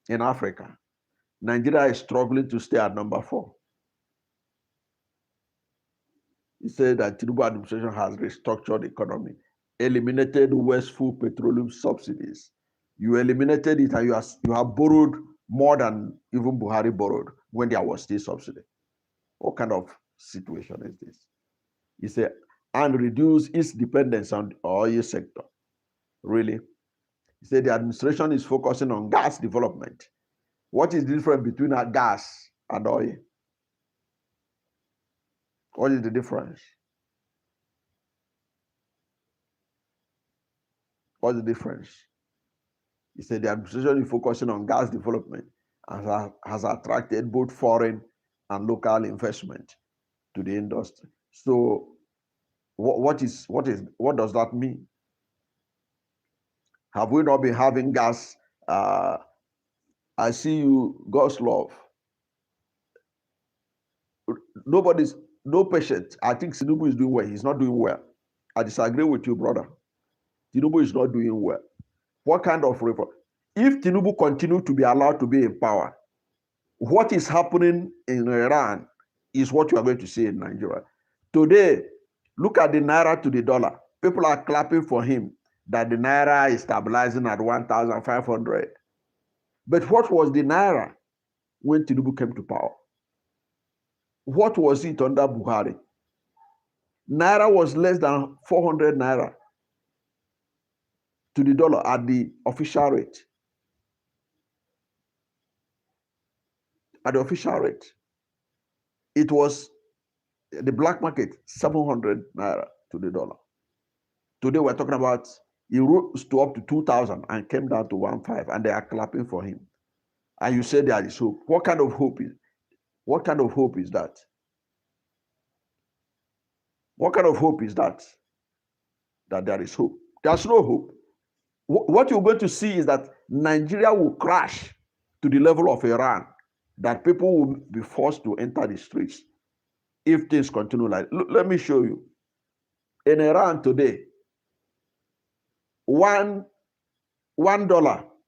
in Africa. Nigeria is struggling to stay at number 4. He said that Tinubu administration has restructured the economy, eliminated wasteful petroleum subsidies. You eliminated it and you have borrowed more than even Buhari borrowed when there was still subsidy. What kind of situation is this? He said, and reduce its dependence on the oil sector. Really? He said the administration is focusing on gas development. What is the difference between a gas and oil? What is the difference? What's the difference? He said the administration is focusing on gas development and has attracted both foreign and local investment to the industry. So what does that mean? Have we not been having gas? I see you, God's love. Nobody no patience. I think Tinubu is doing well. He's not doing well. I disagree with you, brother. Tinubu is not doing well. What kind of reform? If Tinubu continue to be allowed to be in power, what is happening in Iran is what you are going to see in Nigeria. Today, look at the naira to the dollar. People are clapping for him that the naira is stabilizing at 1,500. But what was the naira when Tinubu came to power? What was it under Buhari? Naira was less than 400 naira to the dollar at the official rate. At the official rate, it was the black market 700 naira to the dollar. Today we're talking about he rose to up to 2,000 and came down to 1,500, and they are clapping for him. And you say there is hope. What kind of hope is? What kind of hope is that? What kind of hope is that? That there is hope. There's no hope. What you're going to see is that Nigeria will crash to the level of Iran, that people will be forced to enter the streets if things continue like. Look, let me show you. In Iran today, $1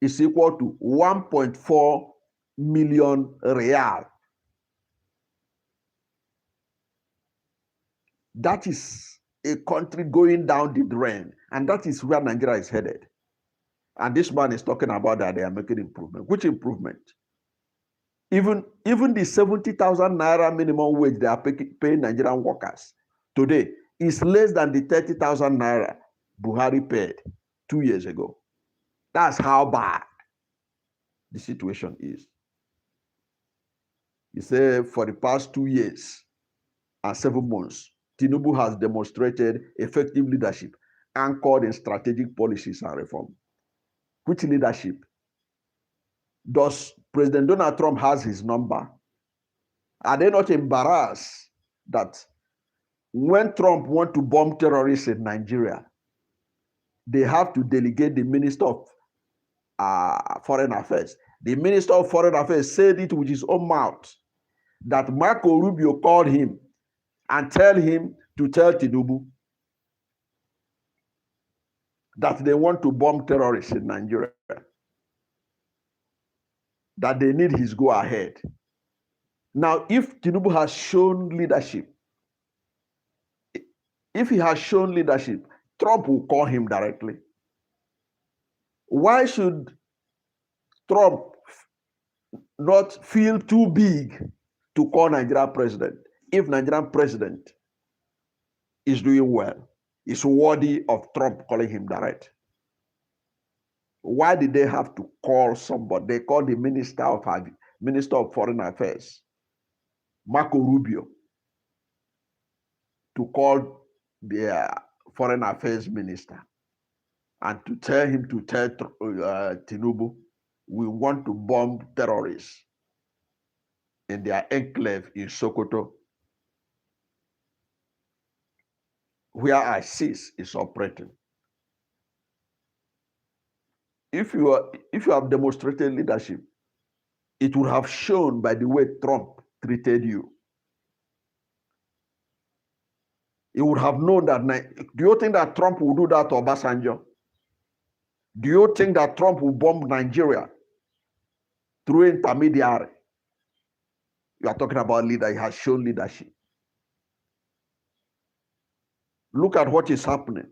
is equal to 1.4 million real. That is a country going down the drain, and that is where Nigeria is headed. And this man is talking about that they are making improvement. Which improvement? Even the 70,000 naira minimum wage they are paying Nigerian workers today is less than the 30,000 naira Buhari paid 2 years ago. That's how bad the situation is. He said for the past 2 years and 7 months, Tinubu has demonstrated effective leadership anchored in strategic policies and reform. Which leadership? Does President Donald Trump has his number? Are they not embarrassed that when Trump wants to bomb terrorists in Nigeria, they have to delegate the Minister of Foreign Affairs? The Minister of Foreign Affairs said it with his own mouth that Marco Rubio called him and tell him to tell Tinubu that they want to bomb terrorists in Nigeria, that they need his go-ahead. Now, if Tinubu has shown leadership, if he has shown leadership, Trump will call him directly. Why should Trump not feel too big to call Nigerian president if Nigerian president is doing well, is worthy of Trump calling him direct? Why did they have to call somebody? They called the Minister of Foreign Affairs, Marco Rubio, to call the Foreign Affairs Minister and to tell him to tell Tinubu, we want to bomb terrorists in their enclave in Sokoto, where ISIS is operating. If you have demonstrated leadership, it would have shown by the way Trump treated you. He would have known that. Do you think that Trump will do that to Obasanjo? Do you think that Trump will bomb Nigeria through intermediary? You are talking about leader. He has shown leadership. Look at what is happening.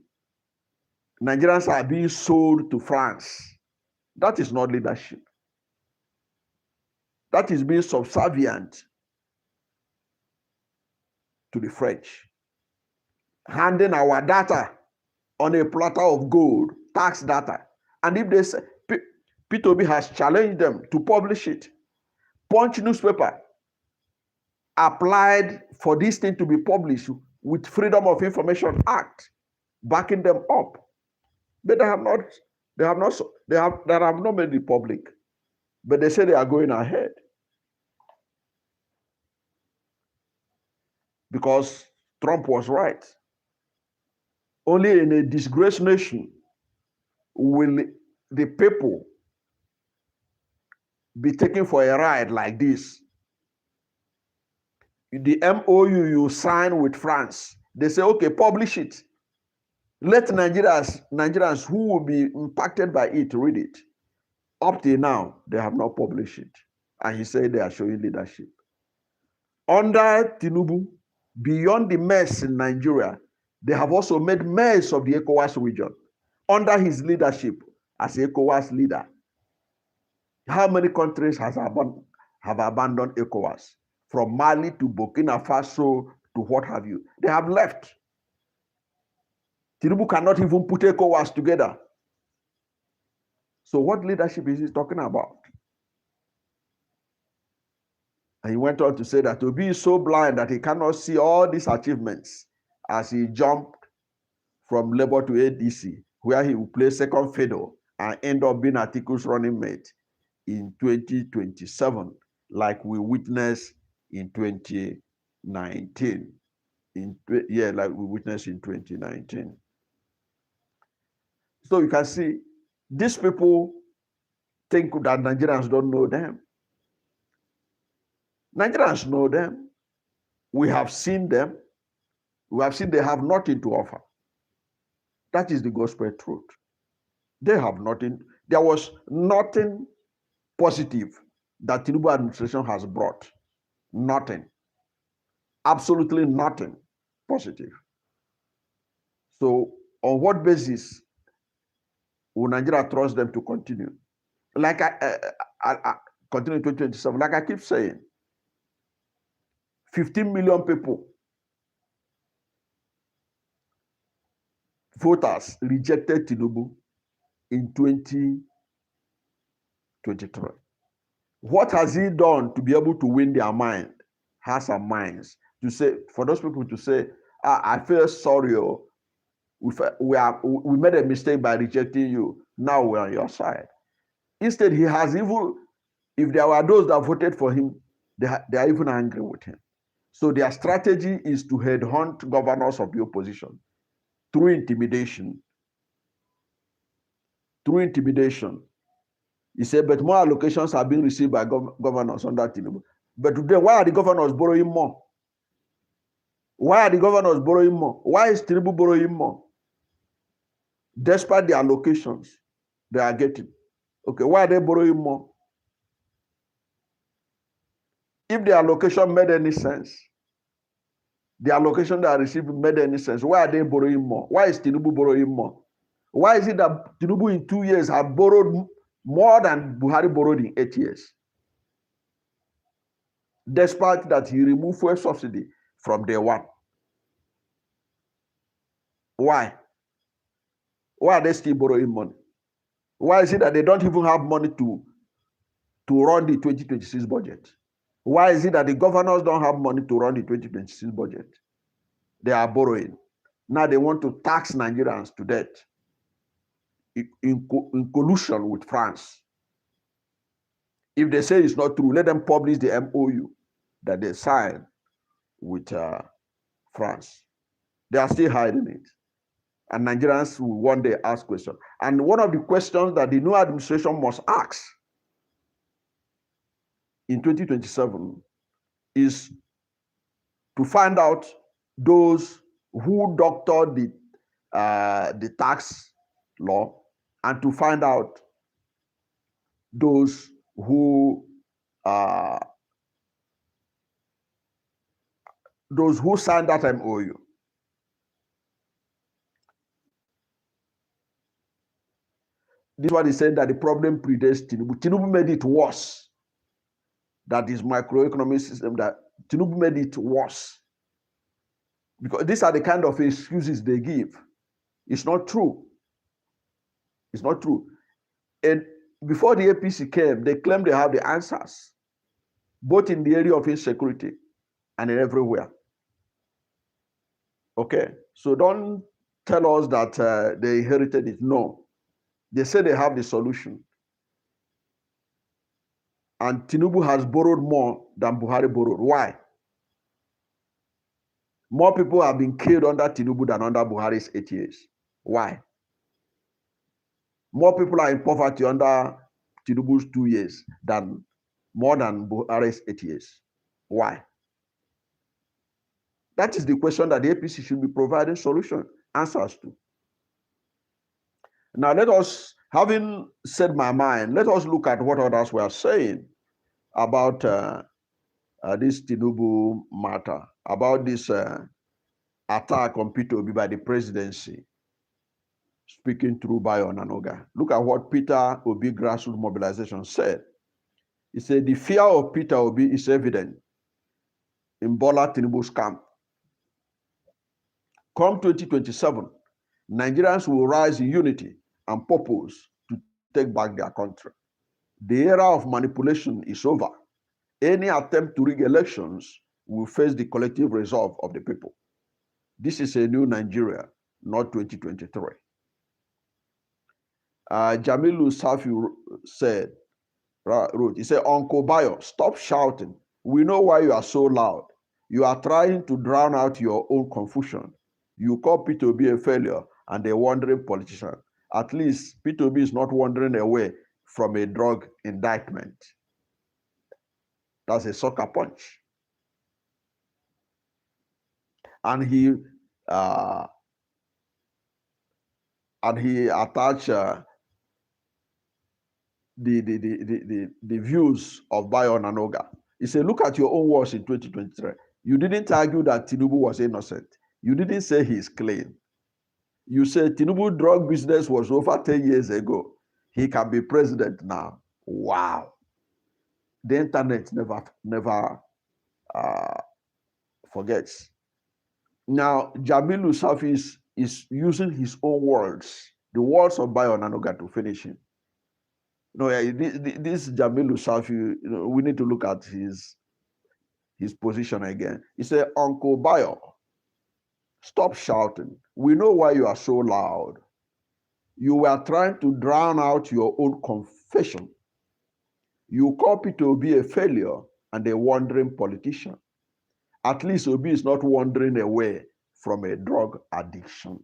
Nigerians are being sold to France. That is not leadership. That is being subservient to the French. Handing our data on a platter of gold, tax data. And if they say, Peter Obi has challenged them to publish it. Punch newspaper applied for this thing to be published with Freedom of Information Act backing them up. But they have not made it public. But they say they are going ahead. Because Trump was right. Only in a disgraced nation will the people be taken for a ride like this. The MOU you sign with France, they say, okay, publish it. Let Nigerians who will be impacted by it read it. Up till now, they have not published it. And he said they are showing leadership. Under Tinubu, beyond the mess in Nigeria, they have also made mess of the ECOWAS region. Under his leadership as ECOWAS leader, how many countries have abandoned ECOWAS? From Mali to Burkina Faso to what have you. They have left. Tinubu cannot even put ECOWAS together. So what leadership is he talking about? And he went on to say that Obi is so blind that he cannot see all these achievements as he jumped from Labour to ADC, where he will play second fiddle and end up being Atiku's running mate in 2027, like we witnessed in 2019. Like we witnessed in 2019. So you can see, these people think that Nigerians don't know them. Nigerians know them. We have seen them. We have seen they have nothing to offer. That is the gospel truth. They have nothing. There was nothing positive that Tinubu administration has brought. Nothing. Absolutely nothing positive. So on what basis will Nigeria trust them to continue? Like I continue in 2027, like I keep saying, 15 million people, voters, rejected Tinubu in 2023. What has he done to be able to win their mind, hearts and minds, to say, for those people to say, I feel sorry, we made a mistake by rejecting you, now we're on your side. Instead, he has even, if there were those that voted for him, they are even angry with him. So their strategy is to headhunt governors of the opposition through intimidation. Through intimidation. He said, but more allocations are being received by governors under Tinubu. But today, why are the governors borrowing more? Why are the governors borrowing more? Why is Tinubu borrowing more? Despite the allocations they are getting. Okay, why are they borrowing more? If the allocation made any sense, the allocation they are receiving made any sense, why are they borrowing more? Why is Tinubu borrowing more? Why is it that Tinubu in 2 years have borrowed more than Buhari borrowed in 8 years? Despite that he removed fuel subsidy from day one. Why? Why are they still borrowing money? Why is it that they don't even have money to run the 2026 budget? Why is it that the governors don't have money to run the 2026 budget? They are borrowing. Now they want to tax Nigerians to death in collusion with France. If they say it's not true, let them publish the MOU that they signed with France. They are still hiding it. And Nigerians will one day ask questions. And one of the questions that the new administration must ask in 2027 is to find out those who doctored the tax law, and to find out those who signed that MOU. This one is saying that the problem predates Tinubu. Tinubu made it worse. That is microeconomic system, that Tinubu made it worse. Because these are the kind of excuses they give. It's not true. It's not true. And before the APC came, they claimed they have the answers, both in the area of insecurity and everywhere. Okay, so don't tell us that they inherited it. No, they say they have the solution. And Tinubu has borrowed more than Buhari borrowed. Why? More people have been killed under Tinubu than under Buhari's 8 years. Why? More people are in poverty under Tinubu's 2 years more than Buhari's 8 years. Why? That is the question that the APC should be providing answers to. Now, let us, having said my mind, let us look at what others were saying about this Tinubu matter, about this attack on Peter Obi by the presidency, speaking through Bayo Onanuga. Look at what Peter Obi grassroots mobilization said. He said, the fear of Peter Obi is evident in Bola Tinubu's camp. Come 2027, Nigerians will rise in unity and purpose to take back their country. The era of manipulation is over. Any attempt to rig elections will face the collective resolve of the people. This is a new Nigeria, not 2023. Jamilu Safi said, wrote, he said, Uncle Bayo, stop shouting. We know why you are so loud. You are trying to drown out your own confusion. You call Peter Obi a failure and a wandering politician. At least Peter Obi is not wandering away from a drug indictment. That's a sucker punch. And he attached the views of Bayo Onanuga. He said, look at your own words in 2023. You didn't argue that Tinubu was innocent. You didn't say he is clean. You said Tinubu drug business was over 10 years ago. He can be president now. Wow. The internet never forgets. Now, Jamilu Safi is using his own words, the words of Bayo Onanuga, to finish him. No, this Jamilu Safi, we need to look at his position again. He said, Uncle Bayo, stop shouting. We know why you are so loud. You were trying to drown out your own confession. You call Peter Obi a failure and a wandering politician. At least Obi is not wandering away from a drug addiction.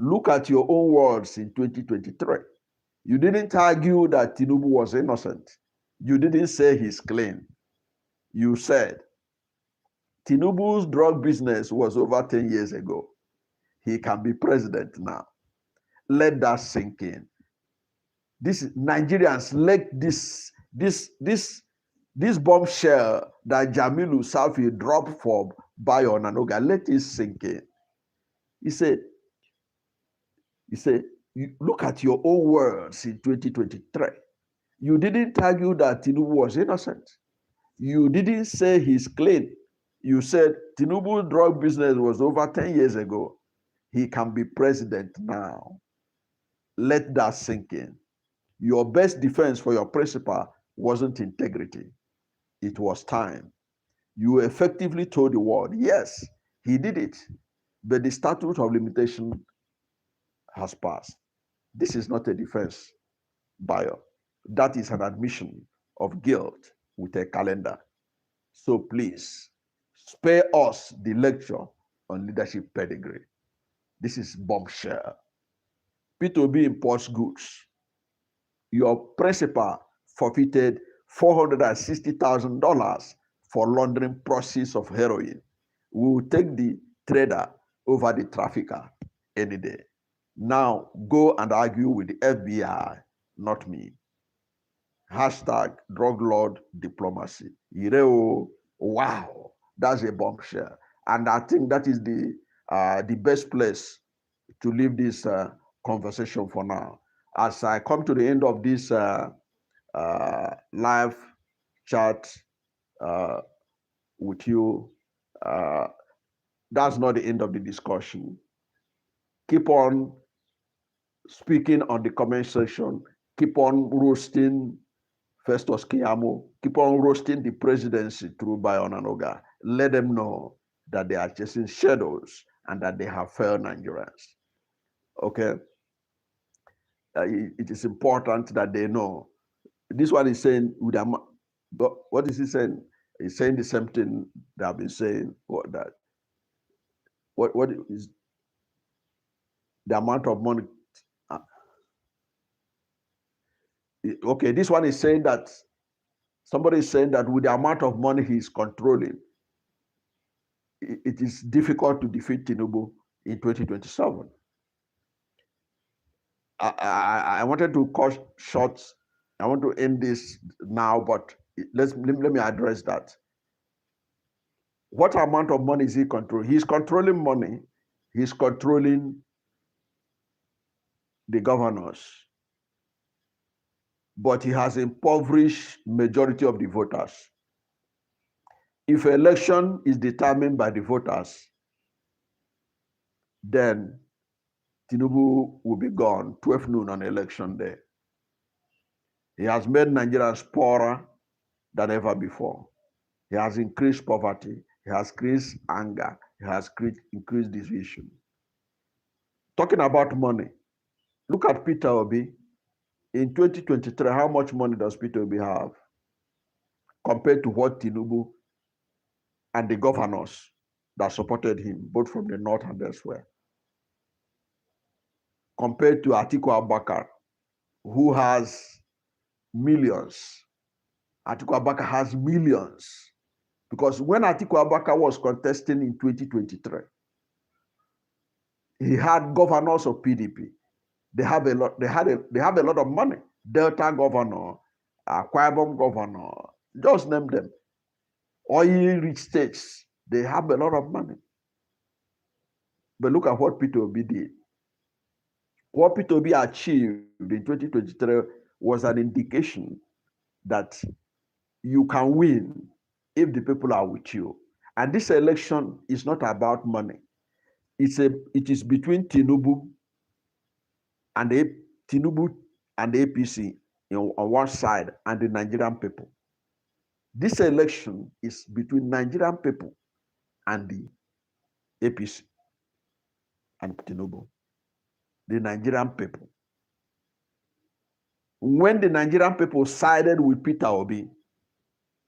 Look at your own words in 2023. You didn't argue that Tinubu was innocent. You didn't say he's clean. You said Tinubu's drug business was over 10 years ago. He can be president now. Let that sink in. This Nigerians, let this bombshell that Jamilu Safi dropped for Bayo Onanuga, let it sink in. He said, look at your own words in 2023. You didn't argue that Tinubu was innocent. You didn't say he's clean. You said Tinubu's drug business was over 10 years ago. He can be president now. Let that sink in. Your best defense for your principal wasn't integrity. It was time. You effectively told the world, yes, he did it, but the statute of limitation has passed. This is not a defense, Bayo. That is an admission of guilt with a calendar. So please, spare us the lecture on leadership pedigree. This is bombshell. Peter Obi imports goods. Your principal forfeited $460,000 for laundering proceeds of heroin. We will take the trader over the trafficker any day. Now go and argue with the FBI, not me. Hashtag drug lord diplomacy. Ireo, wow, that's a bombshell. And I think that is the best place to leave this conversation for now. As I come to the end of this live chat with you, that's not the end of the discussion. Keep on speaking on the comment section. Keep on roasting Festus Keyamo. Keep on roasting the presidency through Bayo Onanuga. Let them know that they are chasing shadows and that they have failed Nigerians. Okay? It is important that they know. This one is saying, what is he saying? He's saying the same thing that I've been saying. What is the amount of money? Okay, this one is saying that somebody is saying that with the amount of money he's controlling, it is difficult to defeat Tinubu in 2027. I wanted to cut short. I want to end this now, but let me address that. What amount of money is he controlling? He's controlling money. He's controlling the governors. But he has impoverished majority of the voters. If election is determined by the voters, then Tinubu will be gone 12 noon on election day. He has made Nigerians poorer than ever before. He has increased poverty. He has increased anger. He has increased division. Talking about money, look at Peter Obi. In 2023, how much money does Peter Obi have compared to what Tinubu and the governors that supported him, both from the north and elsewhere, compared to Atiku Abubakar, who has millions? Atiku Abubakar has millions. Because when Atiku Abubakar was contesting in 2023, he had governors of PDP. They have a lot. They have a lot of money. Delta governor, Akwa Ibom governor, just name them. Oil-rich states, they have a lot of money. But look at what Peter Obi did. What Peter Obi achieved in 2023 was an indication that you can win if the people are with you. And this election is not about money. It is between Tinubu and the APC on one side and the Nigerian people. This election is between Nigerian people and the APC and Tinubu. The Nigerian people. When the Nigerian people sided with Peter Obi,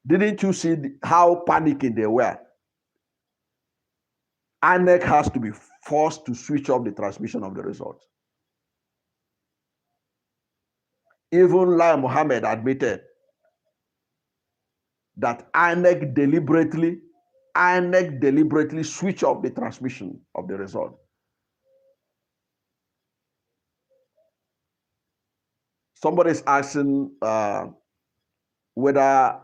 didn't you see how panicking they were? INEC has to be forced to switch off the transmission of the results. Even Lai Mohammed admitted that INEC deliberately switched off the transmission of the result. Somebody's asking whether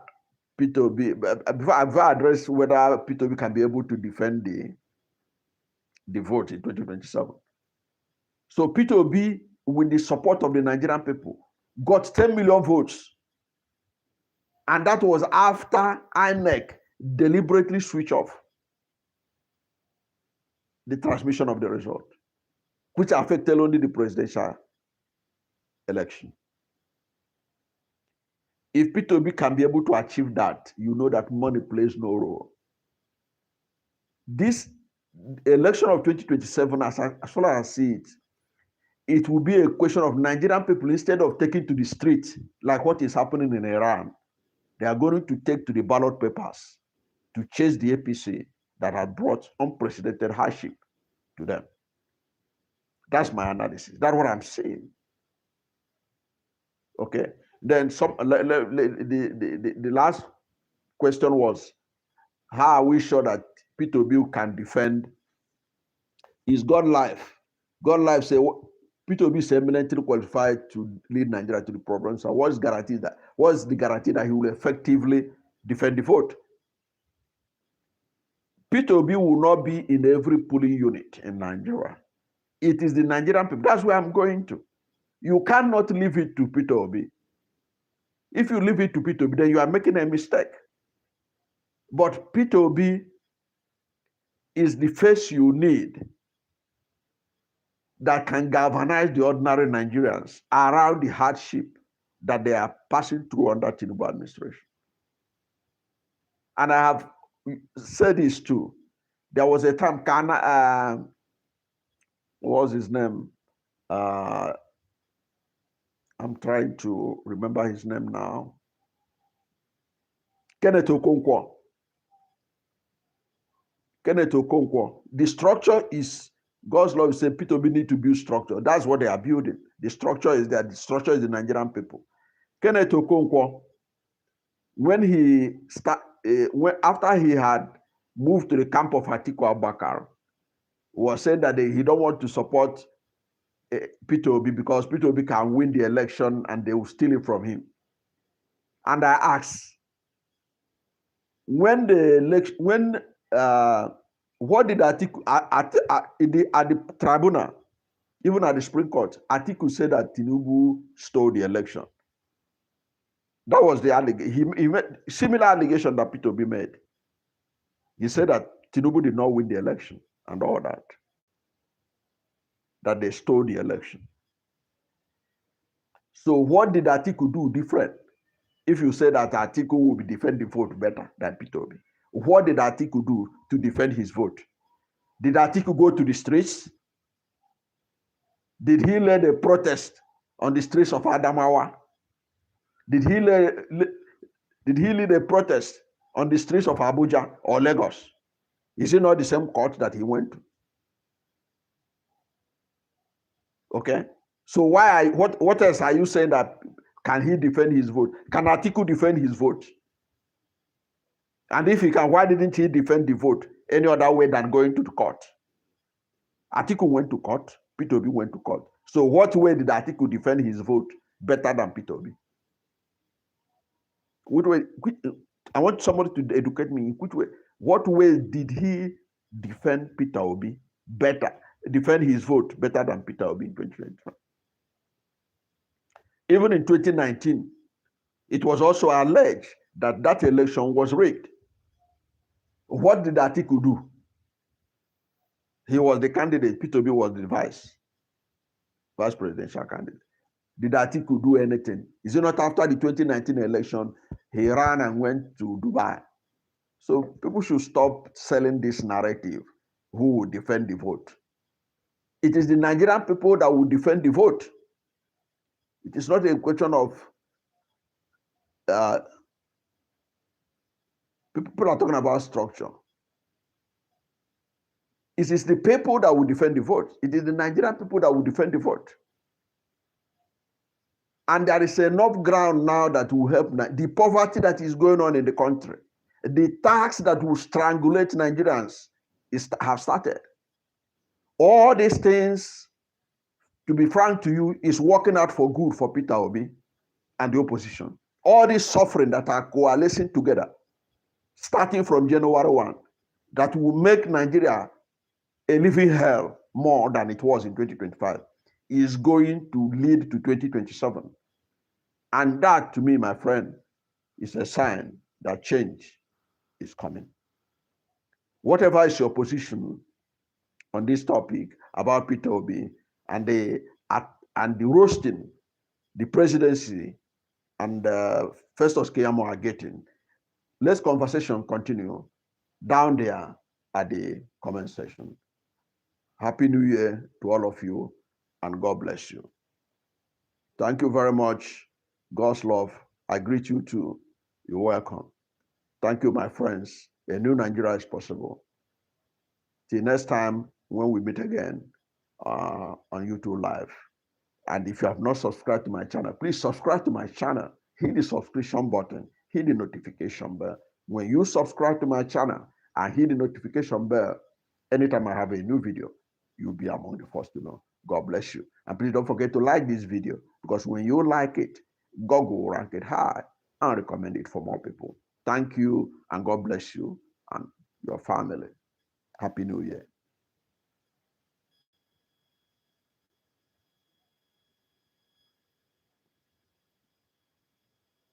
Peter Obi, before I address whether Peter Obi can be able to defend the vote in 2027. So Peter Obi, with the support of the Nigerian people, got 10 million votes. And that was after INEC deliberately switched off the transmission of the result, which affected only the presidential election. If Peter Obi can be able to achieve that, you know that money plays no role. This election of 2027, as far as I see it, it will be a question of Nigerian people, instead of taking to the street like what is happening in Iran, they are going to take to the ballot papers to chase the APC that had brought unprecedented hardship to them. That's my analysis. That's what I'm saying. Okay. Then the last question was, how are we sure that Peter Obi can defend his God life? God life say Peter Obi is eminently qualified to lead Nigeria to the problem. So what's the guarantee that he will effectively defend the vote? Peter Obi will not be in every polling unit in Nigeria. It is the Nigerian people. That's where I'm going to. You cannot leave it to Peter Obi. If you leave it to Peter Obi, then you are making a mistake. But Peter Obi is the face you need that can galvanize the ordinary Nigerians around the hardship that they are passing through under Tinubu administration. And I have said this too. There was a time, what was his name? I'm trying to remember his name now. Kenneth Okonkwo. The structure is, God's law is saying Peter Obi need to build structure. That's what they are building. The structure is there. The structure is the Nigerian people. Kenneth Okonkwo, after he had moved to the camp of Atiku Abubakar, was saying that he don't want to support Peter Obi because Peter Obi can win the election and they will steal it from him. And I asked, when the election, what did Atiku at the tribunal, even at the Supreme Court, Atiku said that Tinubu stole the election. That was the allegation. He made similar allegation that Peter Obi made. He said that Tinubu did not win the election and all that. That they stole the election. So what did Atiku do different? If you say that Atiku will be defending the vote better than Peter Obi, what did Atiku do to defend his vote? Did Atiku go to the streets? Did he lead a protest on the streets of Adamawa? Did he lead a protest on the streets of Abuja or Lagos? Is it not the same court that he went to? Okay. So what else are you saying that can he defend his vote? Can Atiku defend his vote? And if he can, why didn't he defend the vote any other way than going to the court? Atiku went to court, Peter Obi went to court. So what way did Atiku defend his vote better than Peter Obi? I want somebody to educate me. In which way? What way did he defend Peter Obi better, defend his vote better than Peter Obi in 2025? Even in 2019, it was also alleged that that election was rigged. What did Atiku do? He was the candidate. Peter Obi was the vice presidential candidate. Did Atiku do anything? Is it not after the 2019 election, he ran and went to Dubai? So people should stop selling this narrative who will defend the vote. It is the Nigerian people that will defend the vote. It is not a question of people are talking about structure. It is the people that will defend the vote. It is the Nigerian people that will defend the vote. And there is enough ground now that will help the poverty that is going on in the country. The tax that will strangulate Nigerians have started. All these things, to be frank to you, is working out for good for Peter Obi and the opposition. All this suffering that are coalescing together, starting from January 1, that will make Nigeria a living hell more than it was in 2025, is going to lead to 2027. And that, to me, my friend, is a sign that change is coming. Whatever is your position on this topic about Peter Obi and the roasting the presidency and Festus Keyamo are getting, let's conversation continue down there at the comment section. Happy New Year to all of you, and God bless you. Thank you very much. God's love. I greet you too. You're welcome. Thank you, my friends. A new Nigeria is possible. Till next time when we meet again on YouTube Live. And if you have not subscribed to my channel, please subscribe to my channel. Hit the subscription button. Hit the notification bell. When you subscribe to my channel and hit the notification bell, anytime I have a new video, you'll be among the first to know. God bless you. And please don't forget to like this video, because when you like it, God will rank it high and recommend it for more people. Thank you, and God bless you and your family. Happy New Year.